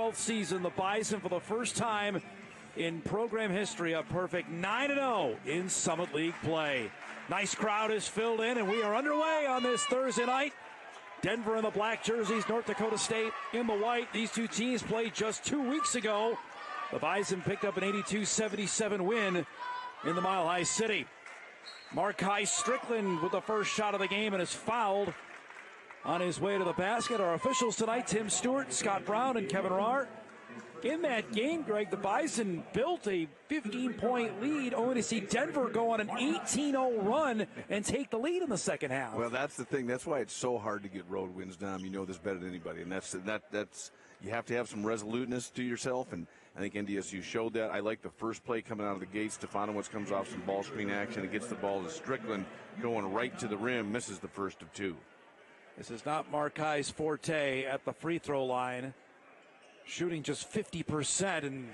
12th season, the Bison, for the first time in program history, a perfect 9-0 in Summit League play. Nice crowd is filled in, and we are underway on this Thursday night. Denver in the black jerseys, North Dakota State in the white. These two teams played just 2 weeks ago. The Bison picked up an 82-77 win in the Mile High City. Markai Strickland with the first shot of the game and is fouled on his way to the basket. Our officials tonight, Tim Stewart, Scott Brown, and Kevin Rahr. In that game, Greg, the Bison built a 15-point lead, only to see Denver go on an 18-0 run and take the lead in the second half. Well, that's the thing. That's why it's so hard to get road wins, Dom. You know this better than anybody, and that's you have to have some resoluteness to yourself, and I think NDSU showed that. I like the first play coming out of the gate. Stefanowicz comes off some ball screen action and gets the ball to Strickland, going right to the rim, misses the first of two. This is not Markai's forte at the free throw line. Shooting just 50%, and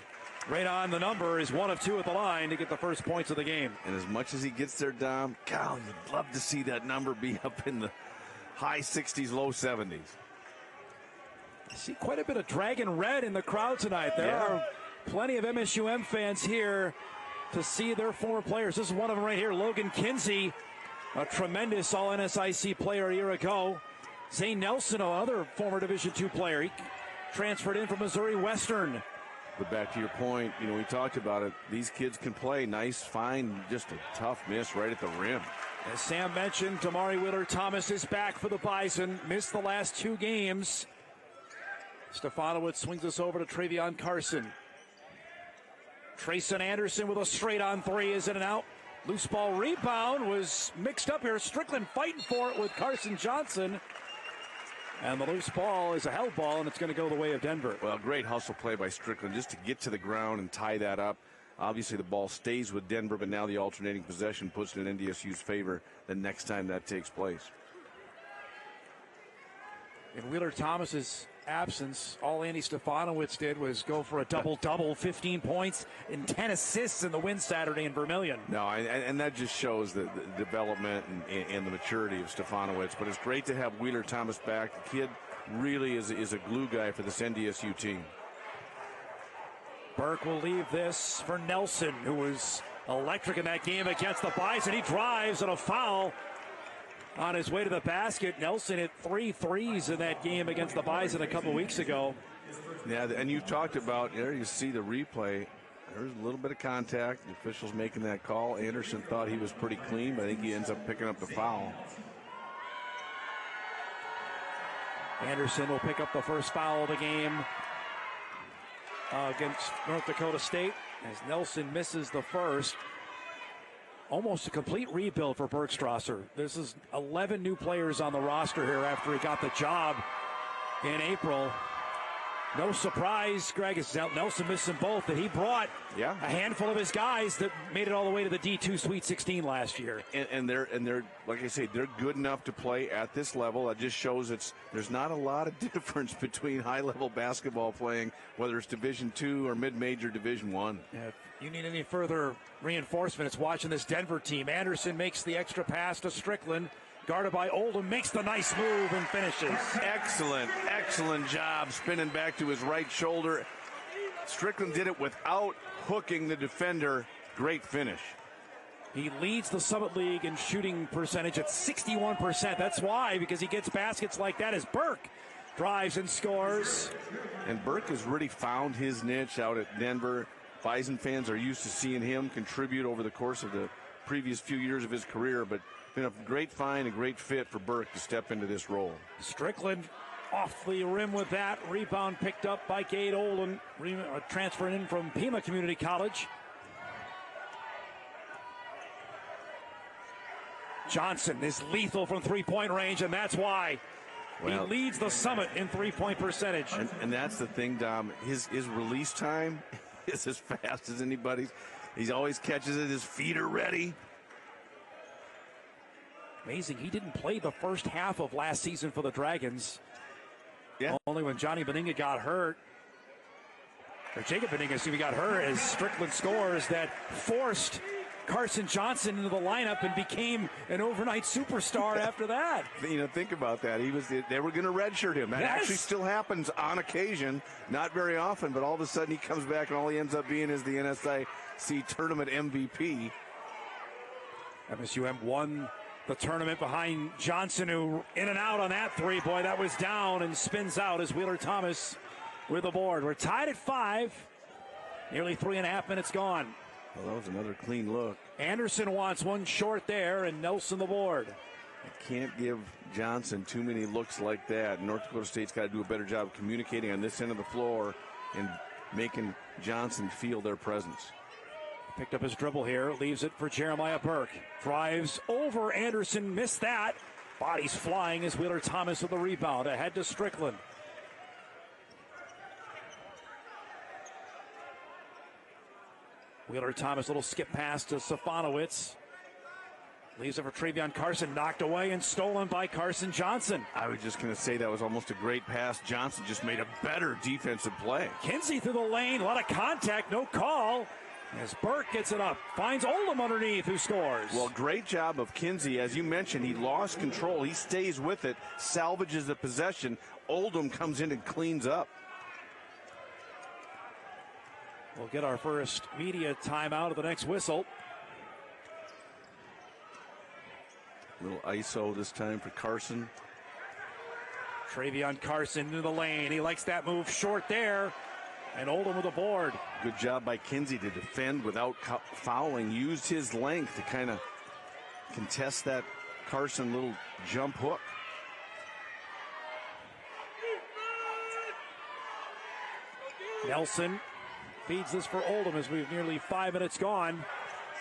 right on the number is 1 of 2 at the line to get the first points of the game. And as much as he gets there, Dom, God, you'd love to see that number be up in the high 60s, low 70s. I see quite a bit of Dragon Red in the crowd tonight. There are plenty of MSUM fans here to see their former players. This is one of them right here, Logan Kinsey, a tremendous All-NSIC player a year ago. Zane Nelson, another former Division II player. He transferred in from Missouri Western. But back to your point, you know, we talked about it. These kids can play. Nice, fine, just a tough miss right at the rim. As Sam mentioned, Damari Wheeler-Thomas is back for the Bison. Missed the last 2 games. Stefanowicz swings us over to Travion Carson. Trayson Anderson with a straight-on 3 is in and out. Loose ball rebound was mixed up here. Strickland fighting for it with Carson Johnson. And the loose ball is a held ball, and it's going to go the way of Denver. Well, great hustle play by Strickland just to get to the ground and tie that up. Obviously, the ball stays with Denver, but now the alternating possession puts it in NDSU's favor the next time that takes place. In Wheeler-Thomas's absence, all Andy Stefanowicz did was go for a double-double, 15 points and 10 assists in the win Saturday in Vermilion. No, and that just shows the development and the maturity of Stefanowicz. But it's great to have Wheeler-Thomas back. The kid really is a glue guy for this NDSU team. Burke will leave this for Nelson, who was electric in that game against the Bison. He drives and a foul. On his way to the basket, Nelson hit 3 threes in that game against the Bison a couple weeks ago. Yeah, and you talked about, there you see the replay. There's a little bit of contact. The officials making that call. Anderson thought he was pretty clean, but I think he ends up picking up the foul. Anderson will pick up the first foul of the game against North Dakota State as Nelson misses the first. Almost a complete rebuild for Bergstrasser. This is 11 new players on the roster here after he got the job in April. No surprise, Greg, as Nelson missed them both, that he brought a handful of his guys that made it all the way to the D2 Sweet 16 last year. And they're like I say, they're good enough to play at this level. That just shows there's not a lot of difference between high-level basketball playing, whether it's Division II or mid-major Division I. If you need any further reinforcement, it's watching this Denver team. Anderson makes the extra pass to Strickland. Guarded by Oldham, makes the nice move and finishes. Excellent job spinning back to his right shoulder. Strickland did it without hooking the defender. Great finish. He leads the Summit League in shooting percentage at 61%. That's why, because he gets baskets like that as Burke drives and scores. And Burke has really found his niche out at Denver. Bison fans are used to seeing him contribute over the course of the previous few years of his career, but been a great find, a great fit for Burke to step into this role. Strickland off the rim with that. Rebound picked up by Cade Olin, transferring in from Pima Community College. Johnson is lethal from three-point range, and that's why he leads the Summit in three-point percentage. And that's the thing, Dom. His release time is as fast as anybody's. He always catches it. His feet are ready. Amazing. He didn't play the first half of last season for the Dragons. Yeah. Only when Johnny Beninga got hurt. Or Jacob Beninga, got hurt as Strickland scores that forced Carson Johnson into the lineup and became an overnight superstar after that. Think about that. They were going to redshirt him. That actually still happens on occasion, not very often, but all of a sudden he comes back and all he ends up being is the NSIC tournament MVP. MSUM won the tournament behind Johnson, who in and out on that three. Boy, that was down and spins out as Wheeler Thomas with the board. We're tied at 5. Nearly 3.5 minutes gone. Well, that was another clean look. Anderson wants one short there, and Nelson the board. You can't give Johnson too many looks like that. North Dakota State's got to do a better job of communicating on this end of the floor and making Johnson feel their presence. Picked up his dribble here, leaves it for Jeremiah Burke. Drives over Anderson, missed that. Bodies flying as Wheeler Thomas with the rebound. Ahead to Strickland. Wheeler Thomas, little skip pass to Stefanowicz. Leaves it for Travion Carson, knocked away and stolen by Carson Johnson. I was just going to say that was almost a great pass. Johnson just made a better defensive play. Kinsey through the lane, a lot of contact, no call. As Burke gets it up, finds Oldham underneath, who scores. Well, great job of Kinsey. As you mentioned, he lost control. He stays with it, salvages the possession. Oldham comes in and cleans up. We'll get our first media timeout of the next whistle. Little ISO this time for Carson. Travion Carson into the lane. He likes that move short there. And Oldham with the board. Good job by Kinsey to defend without fouling. Used his length to kind of contest that Carson little jump hook. Nelson feeds this for Oldham as we've nearly 5 minutes gone.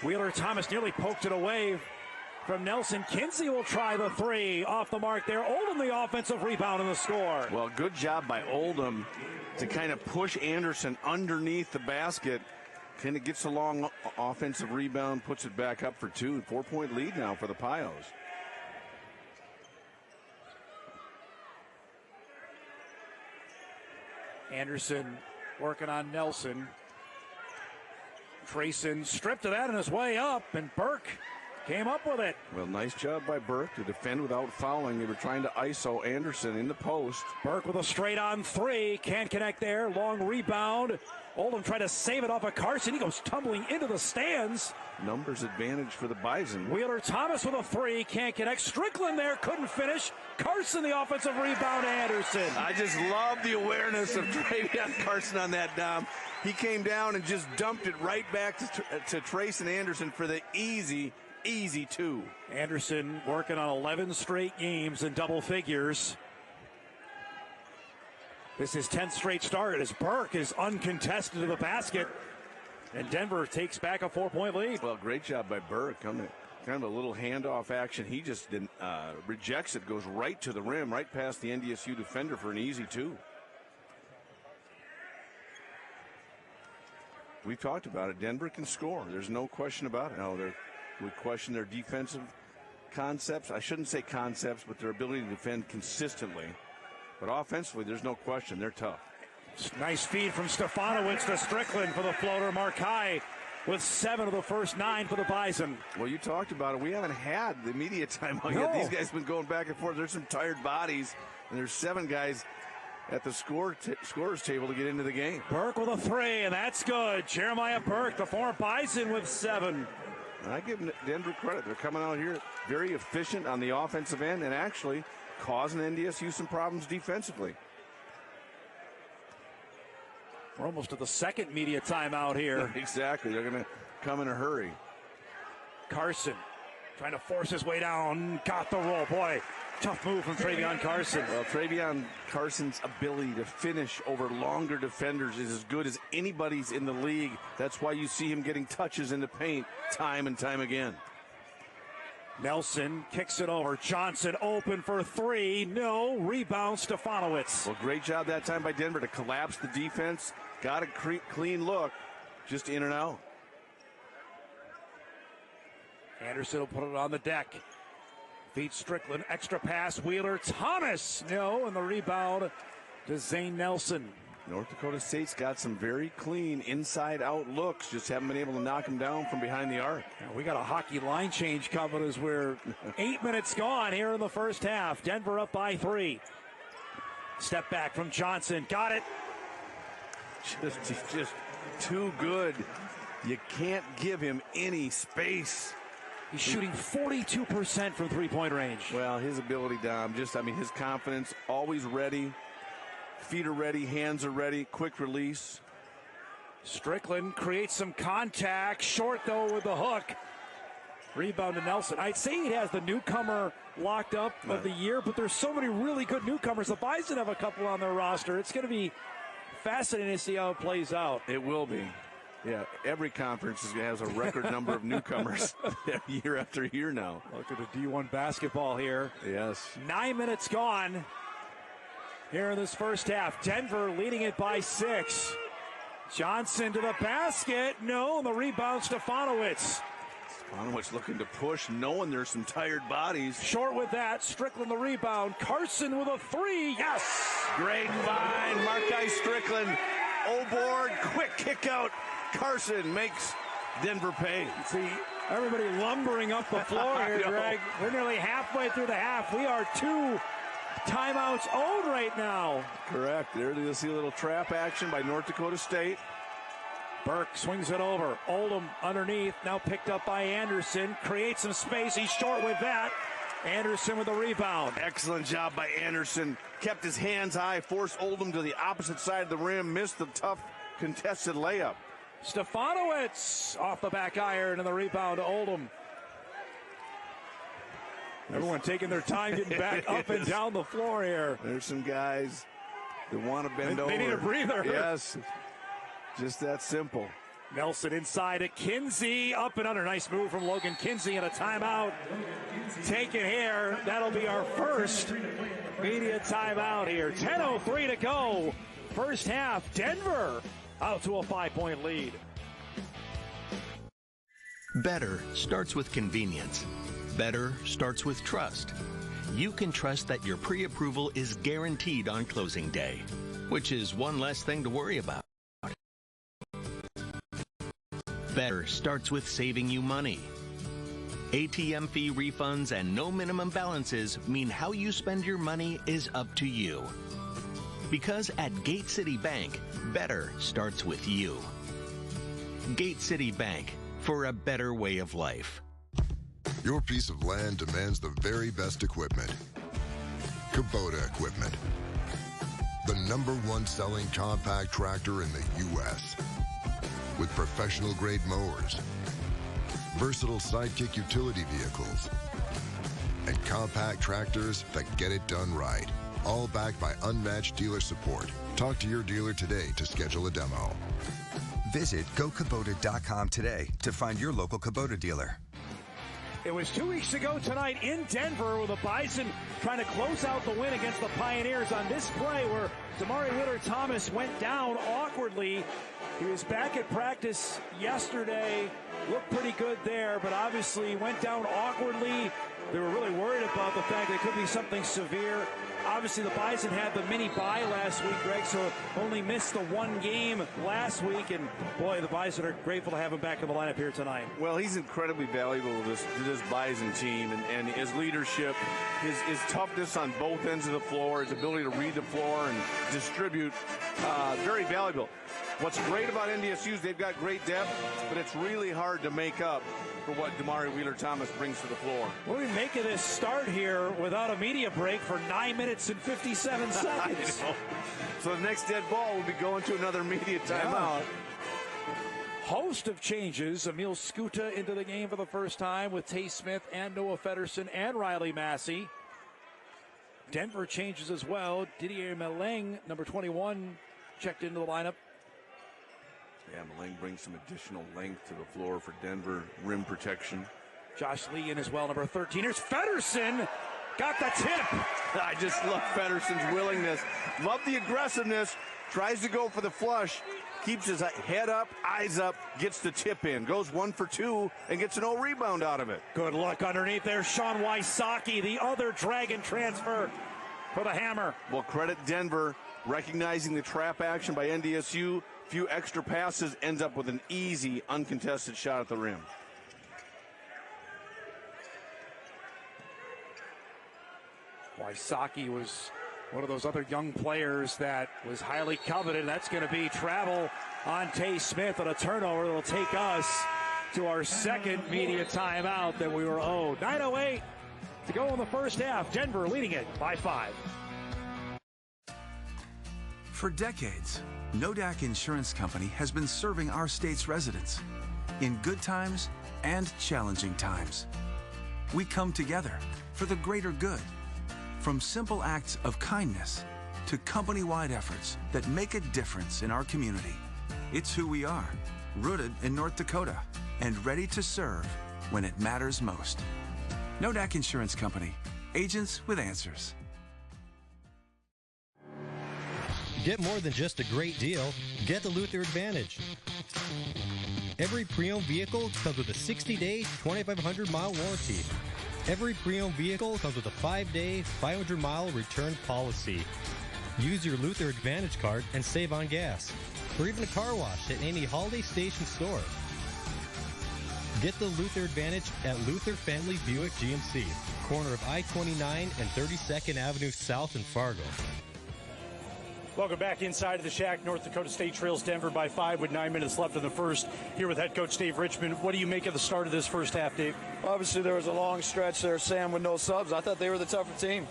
Wheeler Thomas nearly poked it away from Nelson. Kinsey will try the three. Off the mark there. Oldham the offensive rebound and the score. Well, good job by Oldham to kind of push Anderson underneath the basket. Kind of gets a long offensive rebound, puts it back up for 2. 4-point lead now for the Pios. Anderson working on Nelson. Trayson stripped of that on his way up, and Burke came up with it. Well, nice job by Burke to defend without fouling. They were trying to ISO Anderson in the post. Burke with a straight-on three. Can't connect there. Long rebound. Oldham tried to save it off of Carson. He goes tumbling into the stands. Numbers advantage for the Bison. Wheeler Thomas with a three. Can't connect. Strickland there. Couldn't finish. Carson the offensive rebound to Anderson. I just love the awareness of Travion Carson on that, Dom. He came down and just dumped it right back to Trayson Anderson for the easy 2. Anderson working on 11 straight games in double figures. This is 10th straight start as Burke is uncontested to the basket. And Denver takes back a 4-point lead. Well, great job by Burke. Kind of a little handoff action. He just rejects it, goes right to the rim, right past the NDSU defender for an easy 2. We've talked about it. Denver can score. There's no question about it. No, we question their defensive concepts. I shouldn't say concepts, but their ability to defend consistently. But offensively, there's no question. They're tough. Nice feed from Stefanowicz to Strickland for the floater. Markai with 7 of the first 9 for the Bison. Well, you talked about it. We haven't had the media time yet. No. These guys have been going back and forth. There's some tired bodies, and there's 7 guys at the scorer's table to get into the game. Burke with a 3, and that's good. Jeremiah Burke, the former Bison, with 7. And I give Denver credit. They're coming out here very efficient on the offensive end and actually causing NDSU some problems defensively. We're almost at the second media timeout here. Exactly. They're going to come in a hurry. Carson trying to force his way down. Got the roll. Boy, tough move from Travion Carson. Well, Travion Carson's ability to finish over longer defenders is as good as anybody's in the league. That's why you see him getting touches in the paint time and time again. Nelson kicks it over. Johnson open for 3. No. Rebound Stefanowicz. Well, great job that time by Denver to collapse the defense. Got a clean look. Just in and out. Anderson will put it on the deck. Feeds Strickland. Extra pass. Wheeler Thomas. No. And the rebound to Zane Nelson. North Dakota State's got some very clean inside-out looks. Just haven't been able to knock them down from behind the arc. Now, we got a hockey line change coming as we're 8 minutes gone here in the first half. Denver up by 3. Step back from Johnson. Got it. Just too good. You can't give him any space. He's shooting 42% from three-point range. Well, his ability, Dom, his confidence, always ready. Feet are ready, hands are ready, quick release. Strickland creates some contact. Short, though, with the hook. Rebound to Nelson. I'd say he has the newcomer locked up of the year, but there's so many really good newcomers. The Bison have a couple on their roster. It's going to be fascinating to see how it plays out. It will be. Yeah, every conference has a record number of newcomers year after year now. Look at the D1 basketball here. Yes. 9 minutes gone here in this first half. Denver leading it by 6. Johnson to the basket. No, the rebound, Stefanowicz. Stefanowicz looking to push, knowing there's some tired bodies. Short with that. Strickland the rebound. Carson with a 3. Yes! Great find. Markai Strickland. O-board. Quick kick out. Carson makes Denver pay. See, everybody lumbering up the floor here, Greg. We're nearly halfway through the half. We are 2 timeouts owned right now. Correct. There you see a little trap action by North Dakota State. Burke swings it over. Oldham underneath, now picked up by Anderson. Creates some space. He's short with that. Anderson with the rebound. Excellent job by Anderson. Kept his hands high, forced Oldham to the opposite side of the rim. Missed the tough contested layup. Stefanowicz off the back iron and the rebound to Oldham. Everyone taking their time getting back up and down the floor here. There's some guys that want to bend over. They need a breather. Yes, just that simple. Nelson inside at Kinsey, up and under. Nice move from Logan Kinsey and a timeout taken here. That'll be our first media timeout here. 10:03 to go. First half, Denver out to a 5-point lead. Better starts with convenience. Better starts with trust. You can trust that your pre-approval is guaranteed on closing day, which is one less thing to worry about. Better starts with saving you money. ATM fee refunds and no minimum balances mean how you spend your money is up to you. Because at Gate City Bank, better starts with you. Gate City Bank, for a better way of life. Your piece of land demands the very best equipment. Kubota equipment. The #1 selling compact tractor in the U.S. With professional grade mowers, versatile sidekick utility vehicles, and compact tractors that get it done right. All backed by unmatched dealer support. Talk to your dealer today to schedule a demo. Visit GoKubota.com today to find your local Kubota dealer. It was 2 weeks ago tonight in Denver with the Bison trying to close out the win against the Pioneers on this play where Damari Wheeler-Thomas went down awkwardly. He was back at practice yesterday, looked pretty good there, but obviously went down awkwardly. They were really worried about the fact that it could be something severe. Obviously, the Bison had the mini bye last week, Greg, so only missed the 1 game last week. And, boy, the Bison are grateful to have him back in the lineup here tonight. Well, he's incredibly valuable to this Bison team, and his leadership, his toughness on both ends of the floor, his ability to read the floor and distribute, very valuable. What's great about NDSU is they've got great depth, but it's really hard to make up for what Damari Wheeler-Thomas brings to the floor. What do we make of this start here without a media break for 9 minutes and 57 seconds? So the next dead ball will be going to another media timeout. Host of changes. Emil Skuta into the game for the first time with Tay Smith and Noah Federson and Riley Massey. Denver changes as well. Didier Meleng, number 21, checked into the lineup. Yeah, Meleng brings some additional length to the floor for Denver rim protection. Josh Lee in as well, number 13. Here's Federson. Got the tip. I just love Federson's willingness. Love the aggressiveness. Tries to go for the flush. Keeps his head up, eyes up, gets the tip in. Goes 1 for 2 and gets no rebound out of it. Good look underneath there. Sean Wysocki, the other Dragon transfer for the Hammer. Well, credit Denver. recognizing the trap action by NDSU, few extra passes, ends up with an easy, uncontested shot at the rim. Wysocki was one of those other young players that was highly coveted. That's going to be travel on Tay Smith on a turnover that'll take us to our second media timeout that we were owed. 9:08 to go in the first half. Denver leading it by 5. For decades, Nodak Insurance Company has been serving our state's residents in good times and challenging times. We come together for the greater good, from simple acts of kindness to company-wide efforts that make a difference in our community. It's who we are, rooted in North Dakota and ready to serve when it matters most. Nodak Insurance Company, agents with answers. Get more than just a great deal. Get the Luther Advantage. Every pre-owned vehicle comes with a 60-day, 2,500-mile warranty. Every pre-owned vehicle comes with a 5-day, 500-mile return policy. Use your Luther Advantage card and save on gas, or even a car wash at any Holiday Station store. Get the Luther Advantage at Luther Family Buick GMC, corner of I-29 and 32nd Avenue South in Fargo. Welcome back inside of the Shack. North Dakota State trails Denver by 5 with 9 minutes left in the first. Here with head coach Dave Richmond. What do you make of the start of this first half, Dave? Obviously, there was a long stretch there, Sam, with no subs. I thought they were the tougher team.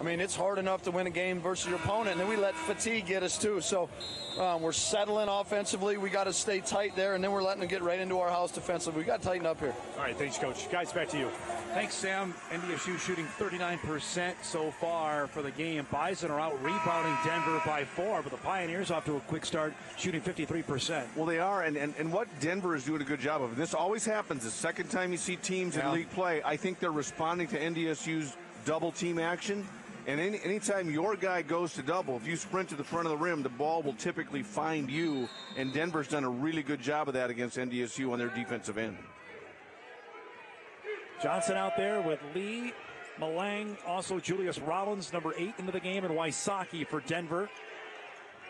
I mean, it's hard enough to win a game versus your opponent, and then we let fatigue get us too. So we're settling offensively. We got to stay tight there, and then we're letting them get right into our house defensively. We got to tighten up here. All right, thanks, Coach. Guys, back to you. Thanks, Sam. NDSU shooting 39% so far for the game. Bison are out rebounding Denver by 4, but the Pioneers off to a quick start, shooting 53%. Well, they are, and what Denver is doing a good job of, and this always happens the second time you see teams in league play, I think they're responding to NDSU's double team action. And anytime your guy goes to double, if you sprint to the front of the rim, the ball will typically find you, and Denver's done a really good job of that against NDSU on their defensive end. Johnson out there with Lee, Malang, also Julius Rollins, number 8 into the game, and Wysocki for Denver.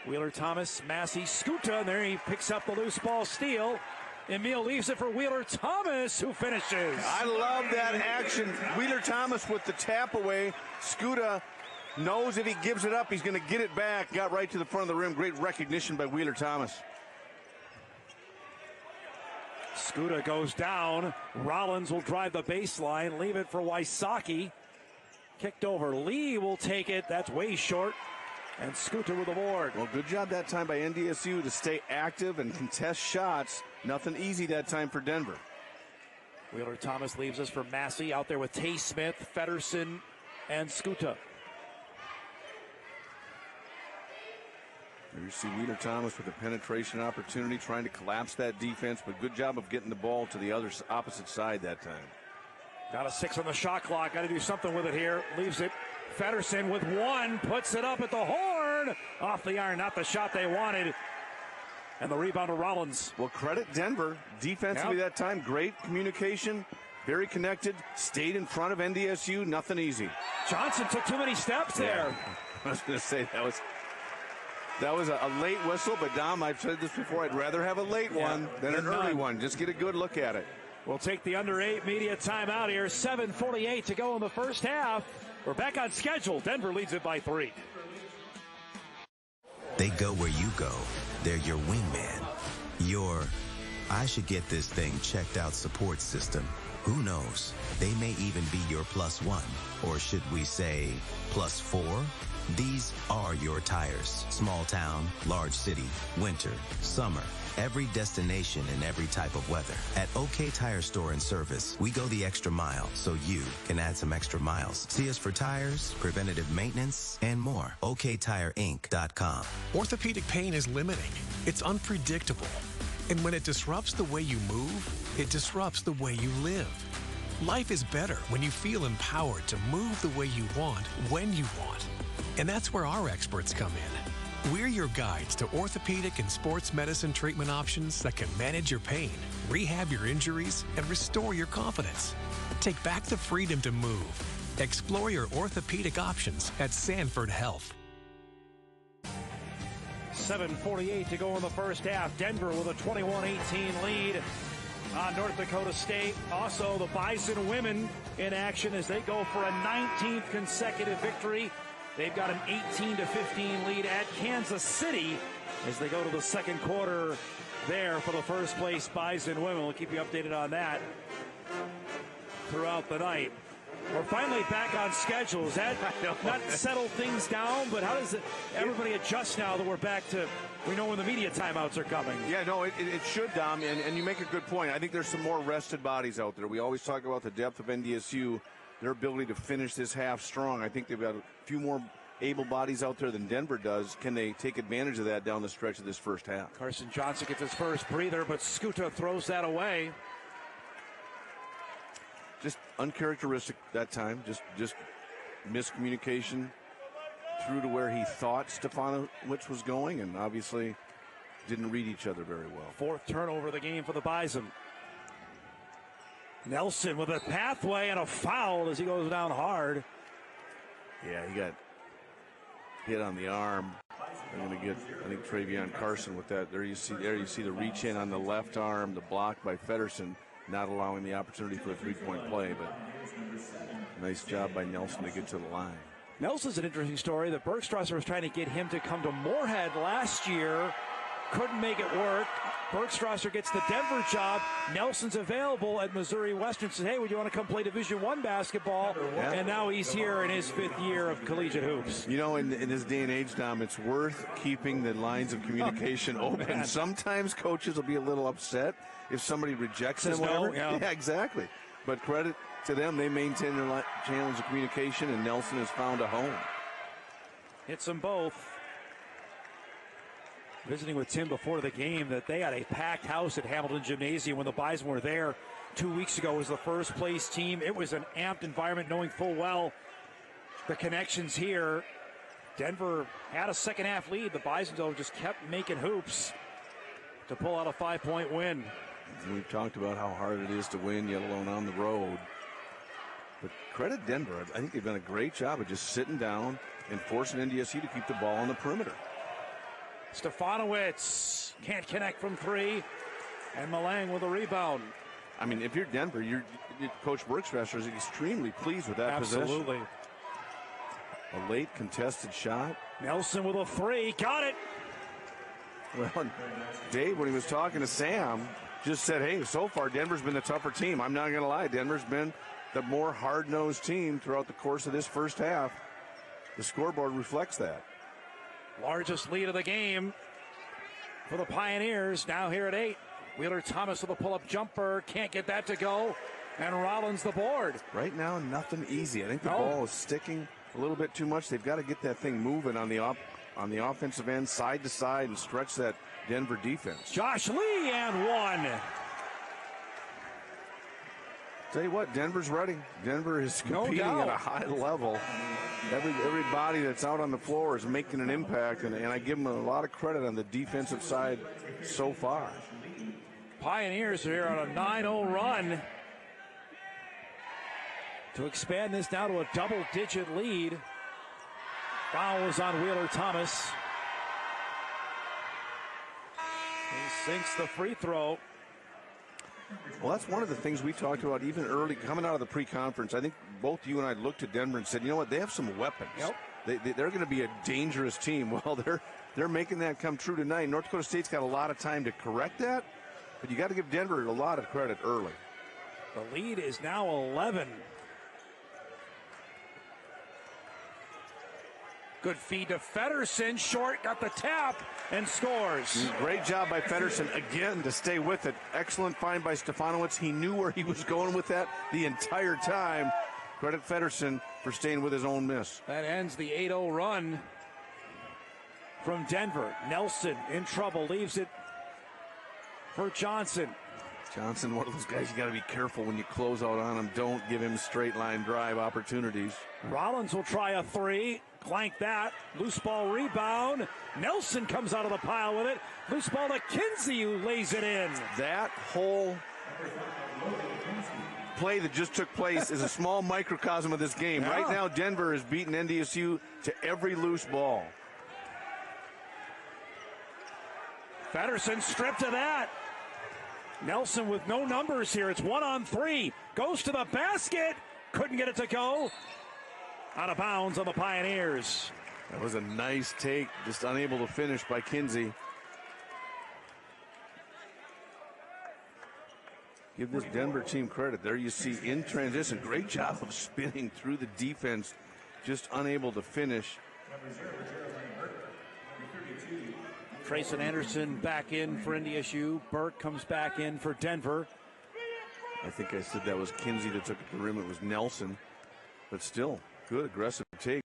Wheeler Thomas, Massey, Skuta, and there he picks up the loose ball steal. Emil leaves it for Wheeler Thomas, who finishes. I love that action. Wheeler Thomas with the tap away. Skuta knows if he gives it up, he's going to get it back. Got right to the front of the rim. Great recognition by Wheeler Thomas. Skuta goes down. Rollins will drive the baseline, leave it for Wysocki. Kicked over. Lee will take it. That's way short. And Skuta with the board. Well, good job that time by NDSU to stay active and contest shots. Nothing easy that time for Denver. Wheeler Thomas leaves us for Massey out there with Tay Smith, Feddersen, and Skuta. You see Wheeler Thomas with a penetration opportunity, trying to collapse that defense, but good job of getting the ball to the opposite side that time. Got a 6 on the shot clock. Got to do something with it here. Leaves it. Feddersen with 1, puts it up at the horn. Off the iron, not the shot they wanted. And the rebound to Rollins. Well, credit Denver. Defensively that time, great communication, very connected, stayed in front of NDSU, nothing easy. Johnson took too many steps there. I was going to say that was a late whistle, but Dom, I've said this before, I'd rather have a late one than an early one. Just get a good look at it. We'll take the under 8 media timeout here. 7:48 to go in the first half. We're back on schedule. Denver leads it by 3. They go where you go. They're your wingman. Your, I should get this thing checked out support system. Who knows? They may even be your +1. Or should we say +4? These are your tires. Small town, large city, winter, summer. Every destination and every type of weather. At OK Tire Store and Service, we go the extra mile so you can add some extra miles. See us for tires, preventative maintenance, and more. OKTireInc.com. Orthopedic pain is limiting. It's unpredictable. And when it disrupts the way you move, it disrupts the way you live. Life is better when you feel empowered to move the way you want, when you want. And that's where our experts come in. We're your guides to orthopedic and sports medicine treatment options that can manage your pain, rehab your injuries, and restore your confidence. Take back the freedom to move. Explore your orthopedic options at Sanford Health. 7:48 to go in the first half. Denver with a 21-18 lead on North Dakota State. Also, the Bison women in action as they go for a 19th consecutive victory. They've got an 18-15 lead at Kansas City as they go to the second quarter there for the first place Bison women. We'll keep you updated on that throughout the night. We're finally back on schedule. Is that not settle things down? But how does everybody adjust now that we're back to, we know when the media timeouts are coming? Yeah, no, it should, Dom, and you make a good point. I think there's some more rested bodies out there. We always talk about the depth of NDSU, their ability to finish this half strong. I think they've got a few more able bodies out there than Denver does. Can they take advantage of that down the stretch of this first half? Carson Johnson gets his first breather, but Skuta throws that away. Just uncharacteristic that time. Just miscommunication through to where he thought Stefanowicz was going, and obviously didn't read each other very well. Fourth turnover of the game for the Bison. Nelson with a pathway and a foul as he goes down hard. Yeah, he got hit on the arm. They're going to get, I think, Travion Carson with that. There you see the reach in on the left arm, the block by Feddersen, not allowing the opportunity for a three-point play, but nice job by Nelson to get to the line. Nelson's an interesting story. The Bergstrasser was trying to get him to come to Moorhead last year. Couldn't make it work. Bergstrasser gets the Denver job. Nelson's available at Missouri Western. Says, hey, would you want to come play Division I basketball? Yeah. And now he's here in his 5th year of collegiate hoops. You know, in this day and age, Dom, it's worth keeping the lines of communication open. Man. Sometimes coaches will be a little upset if somebody rejects them. No, yeah, exactly. But credit to them, they maintain their channels of communication, and Nelson has found a home. Hits them both. Visiting with Tim before the game that they had a packed house at Hamilton Gymnasium when the Bison were there 2 weeks ago as the first place team. It was an amped environment, knowing full well the connections here. Denver had a second half lead. The Bison, though, just kept making hoops to pull out a 5-point win. We've talked about how hard it is to win, yet alone on the road. But credit Denver. I think they've done a great job of just sitting down and forcing NDSU to keep the ball on the perimeter. Stefanowicz can't connect from three, and Malang with a rebound. I mean, if you're Denver, Coach Bergstrasser is extremely pleased with that Absolutely. possession. A late contested shot. Nelson with a three, got it. Well, Dave, when he was talking to Sam, just said, hey, so far Denver's been the tougher team. I'm not going to lie, Denver's been the more hard-nosed team throughout the course of this first half. The scoreboard reflects that. Largest lead of the game for the Pioneers, now here at 8. Wheeler Thomas with a pull-up jumper, can't get that to go, and Rollins the board. Right now, nothing easy. I think the ball is sticking a little bit too much. They've got to get that thing moving on the offensive end, side to side, and stretch that Denver defense. Josh Lee and one. Tell you what, Denver's ready. Denver is competing at a high level. Everybody that's out on the floor is making an impact, and I give them a lot of credit on the defensive side so far. Pioneers are here on a 9-0 run to expand this now to a double-digit lead. Foul was on Wheeler Thomas. He sinks the free throw. Well, that's one of the things we talked about even early, coming out of the pre-conference. I think both you and I looked at Denver and said, you know what, they have some weapons. Yep. They're going to be a dangerous team. Well, they're making that come true tonight. North Dakota State's got a lot of time to correct that, but you got to give Denver a lot of credit early. The lead is now 11. Good feed to Feddersen. Short, got the tap, and scores. Great job by Feddersen, again, to stay with it. Excellent find by Stefanowicz. He knew where he was going with that the entire time. Credit Feddersen for staying with his own miss. That ends the 8-0 run from Denver. Nelson in trouble, leaves it for Johnson. Johnson, one of those guys you got to be careful when you close out on him. Don't give him straight line drive opportunities. Rollins will try a three. Clank that. Loose ball rebound. Nelson comes out of the pile with it. Loose ball to Kinsey, who lays it in. That whole play that just took place is a small microcosm of this game. Yeah. Right now, Denver is beating NDSU to every loose ball. Feddersen stripped of that. Nelson with no numbers here. It's 1-on-3. Goes to the basket. Couldn't get it to go. Out of bounds on the Pioneers. That was a nice take. Just unable to finish by Kinsey. Give this Denver team credit. There you see in transition. Great job of spinning through the defense. Just unable to finish. Trayson Anderson back in for NDSU. Burke comes back in for Denver. I think I said that was Kinsey that took it to the rim. It was Nelson. But still, good aggressive take.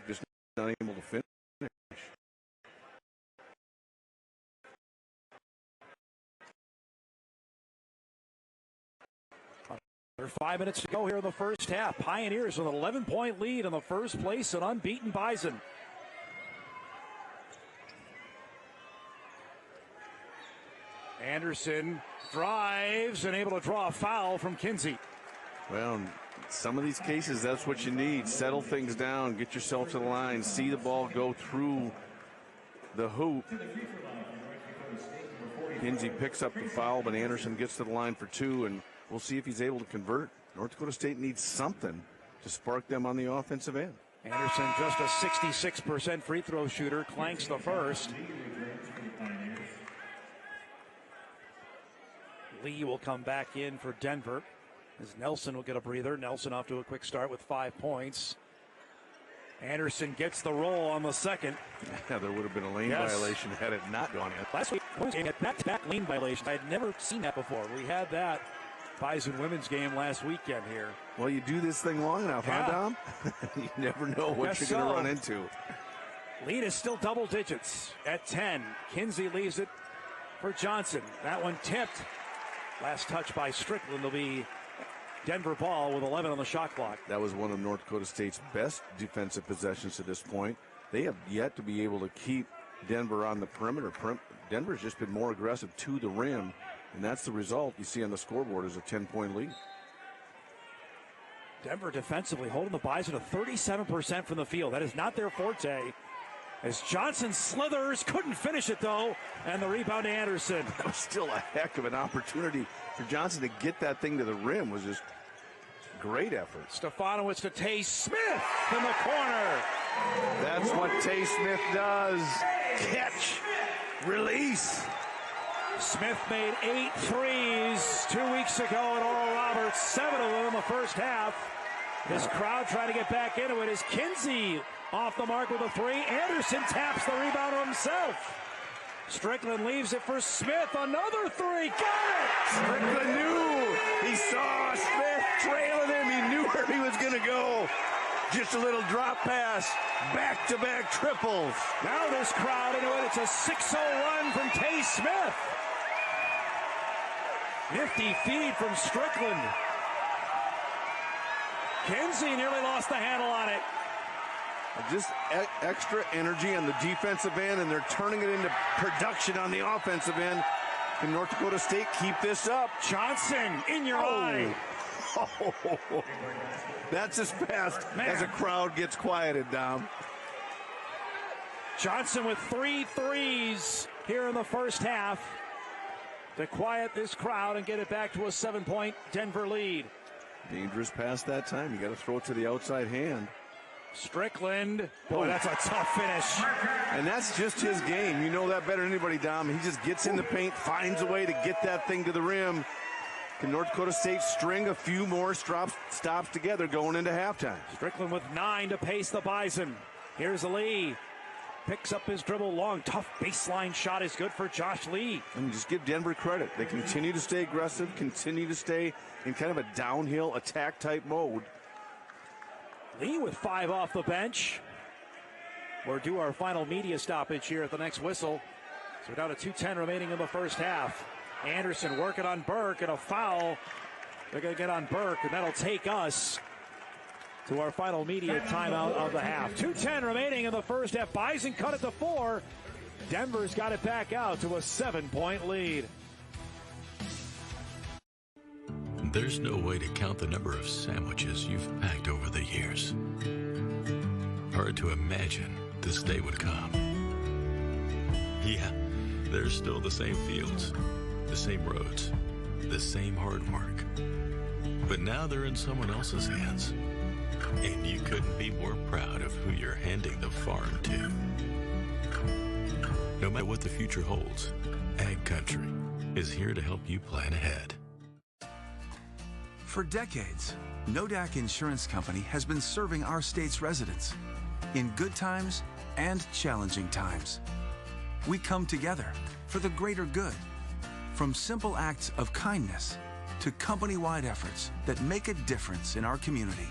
Just not able to finish. There's 5 minutes to go here in the first half. Pioneers with an 11-point lead in the first place and unbeaten Bison. Anderson drives and able to draw a foul from Kinsey. Well, in some of these cases, that's what you need. Settle things down, get yourself to the line, see the ball go through the hoop. Kinsey picks up the foul, but Anderson gets to the line for 2, and we'll see if he's able to convert. North Dakota State needs something to spark them on the offensive end. Anderson, just a 66% free throw shooter, clanks the first. Lee will come back in for Denver as Nelson will get a breather. Nelson off to a quick start with 5 points. Anderson gets the roll on the second. Yeah, there would have been a lane violation had it not gone in. Last week, women's game had back-to-back lane violations. I had never seen that before. We had that Bison women's game last weekend here. Well, you do this thing long enough, huh, Dom? You never know what you're going to run into. Lead is still double digits at 10. Kinsey leaves it for Johnson. That one tipped. Last touch by Strickland will be Denver ball with 11 on the shot clock. That was one of North Dakota State's best defensive possessions to this point. They have yet to be able to keep Denver on the perimeter. Denver's just been more aggressive to the rim, and that's the result you see on the scoreboard is a 10-point lead. Denver defensively holding the Bison to 37% from the field. That is not their forte. As Johnson slithers, couldn't finish it though, and the rebound to Anderson. That was still a heck of an opportunity for Johnson to get that thing to the rim. Was just great effort. Stefanowicz to Tay Smith in the corner. That's what Tay Smith does. Catch, release. Smith made 8 threes 2 weeks ago at Oral Roberts, 7 of them in the first half. This crowd trying to get back into it as Kinsey off the mark with a 3. Anderson taps the rebound himself. Strickland leaves it for Smith. Another 3. Got it! Strickland knew. He saw Smith trailing him. He knew where he was going to go. Just a little drop pass. Back-to-back triples. Now this crowd into it. It's a 6-0 run from Tay Smith. Nifty feed from Strickland. Kinsey nearly lost the handle on it. Just extra energy on the defensive end, and they're turning it into production on the offensive end. Can North Dakota State keep this up? Johnson in your eye. Oh. That's as fast as a crowd gets quieted, Dom. Johnson with 3 threes here in the first half to quiet this crowd and get it back to a 7-point Denver lead. Dangerous pass that time. You got to throw it to the outside hand. Strickland. Boy, that's a tough finish. And that's just his game. You know that better than anybody, Dom. He just gets in the paint, finds a way to get that thing to the rim. Can North Dakota State string a few more stops together going into halftime? Strickland with 9 to pace the Bison. Here's Lee. Picks up his dribble. Long, tough baseline shot is good for Josh Lee. And just give Denver credit. They continue to stay aggressive, continue to stay in kind of a downhill attack type mode. Lee with 5 off the bench. We'll do our final media stoppage here at the next whistle. So we're down to 2:10 remaining in the first half. Anderson working on Burke, and a foul. They're going to get on Burke, and that'll take us to our final media timeout of the half. 2:10 remaining in the first half. Bison cut it to 4. Denver's got it back out to a 7-point lead. There's no way to count the number of sandwiches you've packed over the years. Hard to imagine this day would come. Yeah, There's still the same fields, the same roads, the same hard work. But now they're in someone else's hands. And you couldn't be more proud of who you're handing the farm to. No matter what the future holds, Ag Country is here to help you plan ahead. For decades, Nodak Insurance Company has been serving our state's residents in good times and challenging times. We come together for the greater good, from simple acts of kindness to company-wide efforts that make a difference in our community.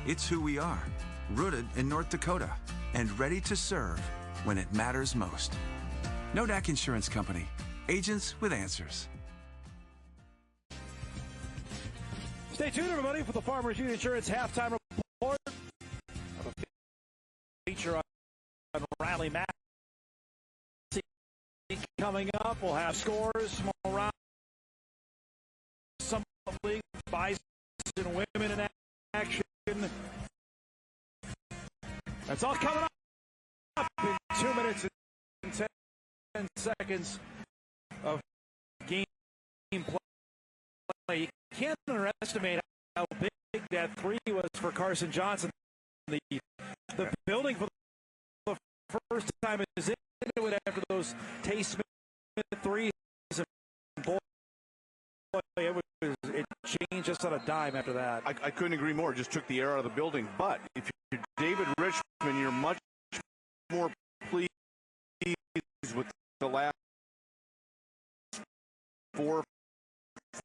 It's who we are, rooted in North Dakota and ready to serve when it matters most. Nodak Insurance Company, agents with answers. Stay tuned, everybody, for the Farmers Union Insurance Halftime Report. Have a feature on Riley Mack coming up. We'll have scores from around some league, bison women in action. That's all coming up in 2 minutes and 10 seconds of game play. You can't underestimate how big that three was for Carson Johnson. The building for the first time is into it after those Tay Smith threes. And boy, it changed just on a dime after that. I couldn't agree more. It just took the air out of the building. But if you're David Richmond, you're much more pleased with the last 4 or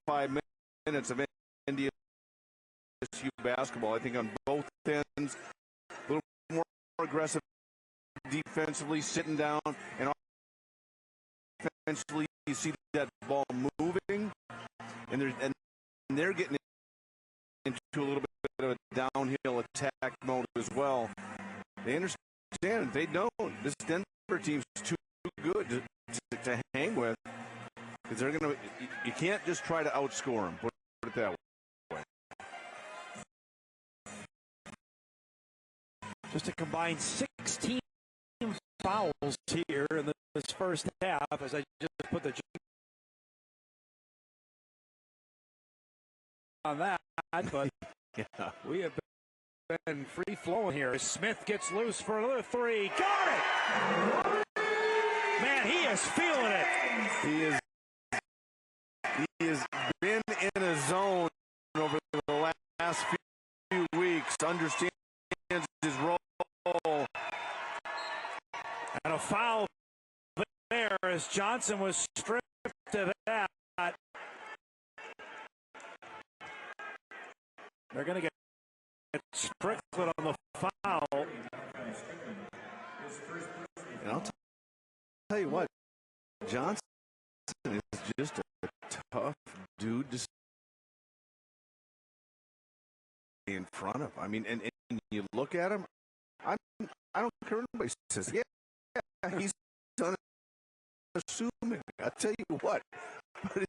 5 minutes of NDSU basketball. I think on both ends, a little more aggressive defensively, sitting down, and offensively you see that ball moving, and they're getting into a little bit of a downhill attack mode as well. They understand. They don't. This Denver team's too good to hang with. Because they're going to, you can't just try to outscore them. Put it that way. Just a combined 16 fouls here in this first half, as I just put the on that, but yeah. We have been free flowing here. Smith gets loose for another three. Got it! Man, he is feeling it. He has been in a zone over the last few weeks, understands his role. And a foul there as Johnson was stripped of that. They're going to get Strickland on the foul. And I'll tell you what, Johnson is just a tough dude to stay in front of. I mean, and you look at him, I don't care what anybody says. Yeah, he's unassuming. I tell you what, but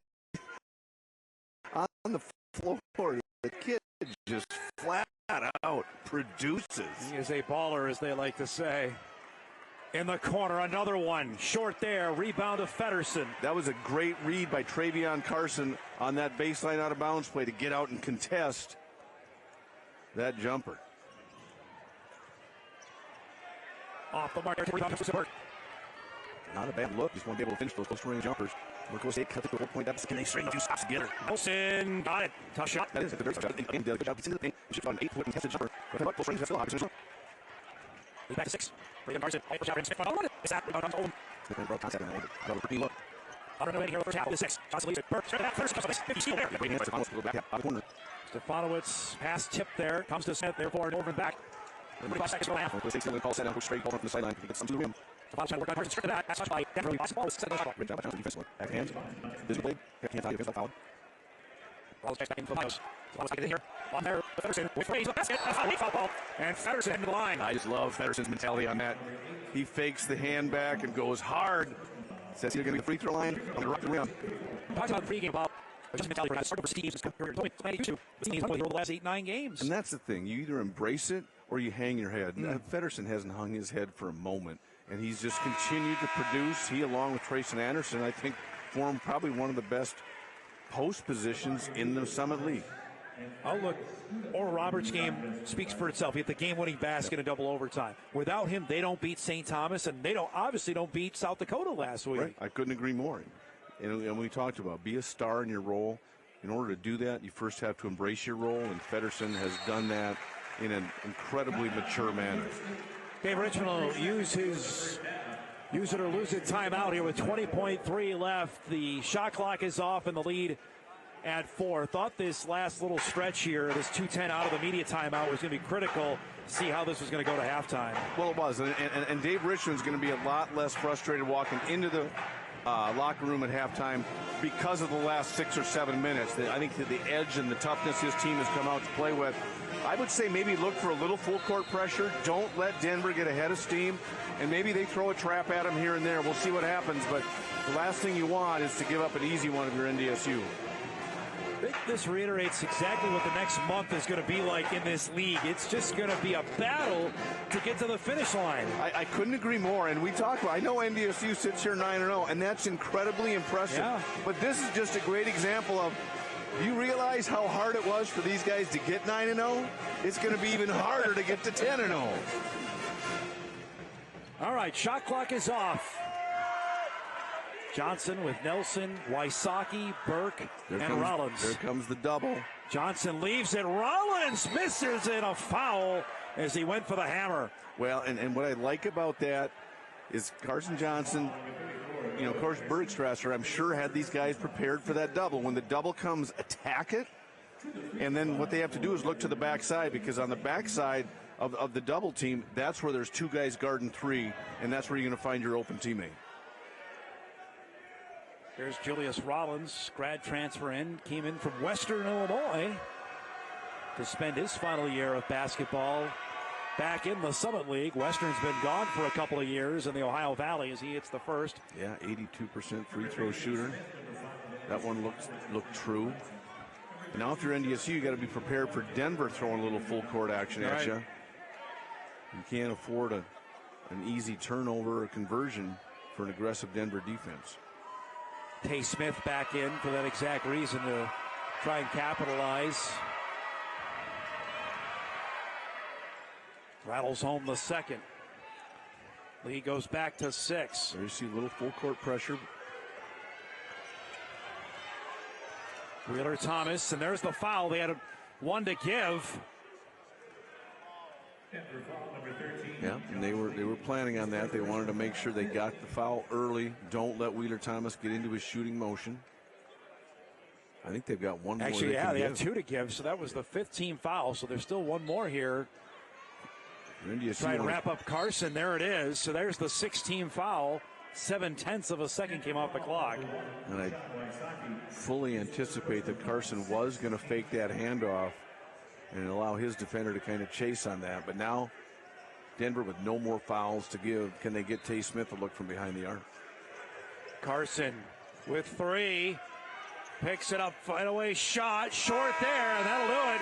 on the floor, the kid just flat out produces. He is a baller, as they like to say. In the corner, another one. Short there. Rebound to Feddersen. That was a great read by Travion Carson on that baseline out of bounds play to get out and contest that jumper. Off the mark. Not a bad look. Just want to be able to finish those close range jumpers. North State cut to a 4-point deficit. Can they string 2 stops together? Nelson got it. Tough shot. That is a very tough shot. Again, good job. Gets into the paint. Shoots on an 8-foot contested jumper. But close range, that's still opposite. He's back to 6. Braden Carson. Hyper shot. Smith. It's that. Rebound comes home. Smith broke contact on the Another pretty look. Under the here the first half of the 6. Johnson leads it. Burke. Straight back. First. 50 steal there. Waiting for Stefanowicz to go back out of the corner. Stefanowicz pass tip there. Comes to Smith. Therefore, over and back. 45 seconds for the half. North State still going to call set down. Push straight. Ball from the sideline. He gets some to the rim. Stefanowicz trying to work on Carson. Straight to that. Pass touched by Denver. Basketball is set on the Great job by Johnson defensively. Back hands. This blade. Back hands out. Defensive foul. Ball's back in for the house. Stefanowicz gets in here. On there. Feddersen with raise the basket. Foul ball. And Feddersen into the line. I just love Feddersen's mentality on that. He fakes the hand back and goes hard. Says he's going to be the free throw line. I'm going to rock the rim. Talked about pregame about just mentality for guys. Start over teams. He's won the last 8-9 games. And that's the thing. You either embrace it or you hang your head. Feddersen hasn't hung his head for a moment. and he's just continued to produce. He, along with Trayson Anderson, I think, form probably one of the best post positions in the Summit League. Oh, look, Oral Roberts' game speaks for itself. He hit the game-winning basket in double overtime. Without him, they don't beat St. Thomas, and they obviously don't beat South Dakota last week. Right. I couldn't agree more. And we talked about be a star in your role. In order to do that, you first have to embrace your role, and Feddersen has done that in an incredibly mature manner. Dave Richmond will use it or lose it timeout here with 20.3 left. The shot clock is off and the lead at 4. Thought this last little stretch here, this 2:10 out of the media timeout, was going to be critical to see how this was going to go to halftime. Well, it was. And Dave Richmond's going to be a lot less frustrated walking into the locker room at halftime because of the last 6 or 7 minutes. I think the edge and the toughness his team has come out to play with. I would say maybe look for a little full court pressure. Don't let Denver get ahead of steam. And maybe they throw a trap at him here and there. We'll see what happens. But the last thing you want is to give up an easy one of your NDSU. I think this reiterates exactly what the next month is going to be like in this league. It's just going to be a battle to get to the finish line. I couldn't agree more. And we talk about, I know NDSU sits here 9-0, and that's incredibly impressive. Yeah. But this is just a great example of, do you realize how hard it was for these guys to get 9-0? It's going to be even harder to get to 10-0. All right, shot clock is off. Johnson with Nelson, Wysocki, Burke, Rollins. There comes the double. Johnson leaves it. Rollins misses it, a foul as he went for the hammer. Well, and what I like about that is Carson Johnson, of course, Bergstrasser, I'm sure, had these guys prepared for that double. When the double comes, attack it. And then what they have to do is look to the backside, because on the backside of the double team, that's where there's 2 guys guarding 3, and that's where you're going to find your open teammate. Here's Julius Rollins, grad transfer came in from Western Illinois to spend his final year of basketball back in the Summit League. Western's been gone for a couple of years in the Ohio Valley as he hits the first. Yeah, 82% free throw shooter. That one looked true. And now if you're NDSU, you got to be prepared for Denver throwing a little full court action at you. You can't afford an easy turnover or conversion for an aggressive Denver defense. Tay Smith back in for that exact reason, to try and capitalize. Rattles home the second. Lead goes back to 6. There you see a little full court pressure. Wheeler Thomas, and there's the foul. They had one to give. Yeah, and they were planning on that. They wanted to make sure they got the foul early. Don't let Wheeler Thomas get into his shooting motion. I think they've got one more. Actually, yeah, they have 2 to give, so that was the 15th foul. So there's still one more here. Try and wrap up Carson. There it is. So there's the 16th foul. 0.7 of a second came off the clock. And I fully anticipate that Carson was going to fake that handoff and allow his defender to kind of chase on that. But now Denver with no more fouls to give. Can they get Tay Smith to look from behind the arc? Carson with 3. Picks it up, fadeaway shot, short there, and that'll do it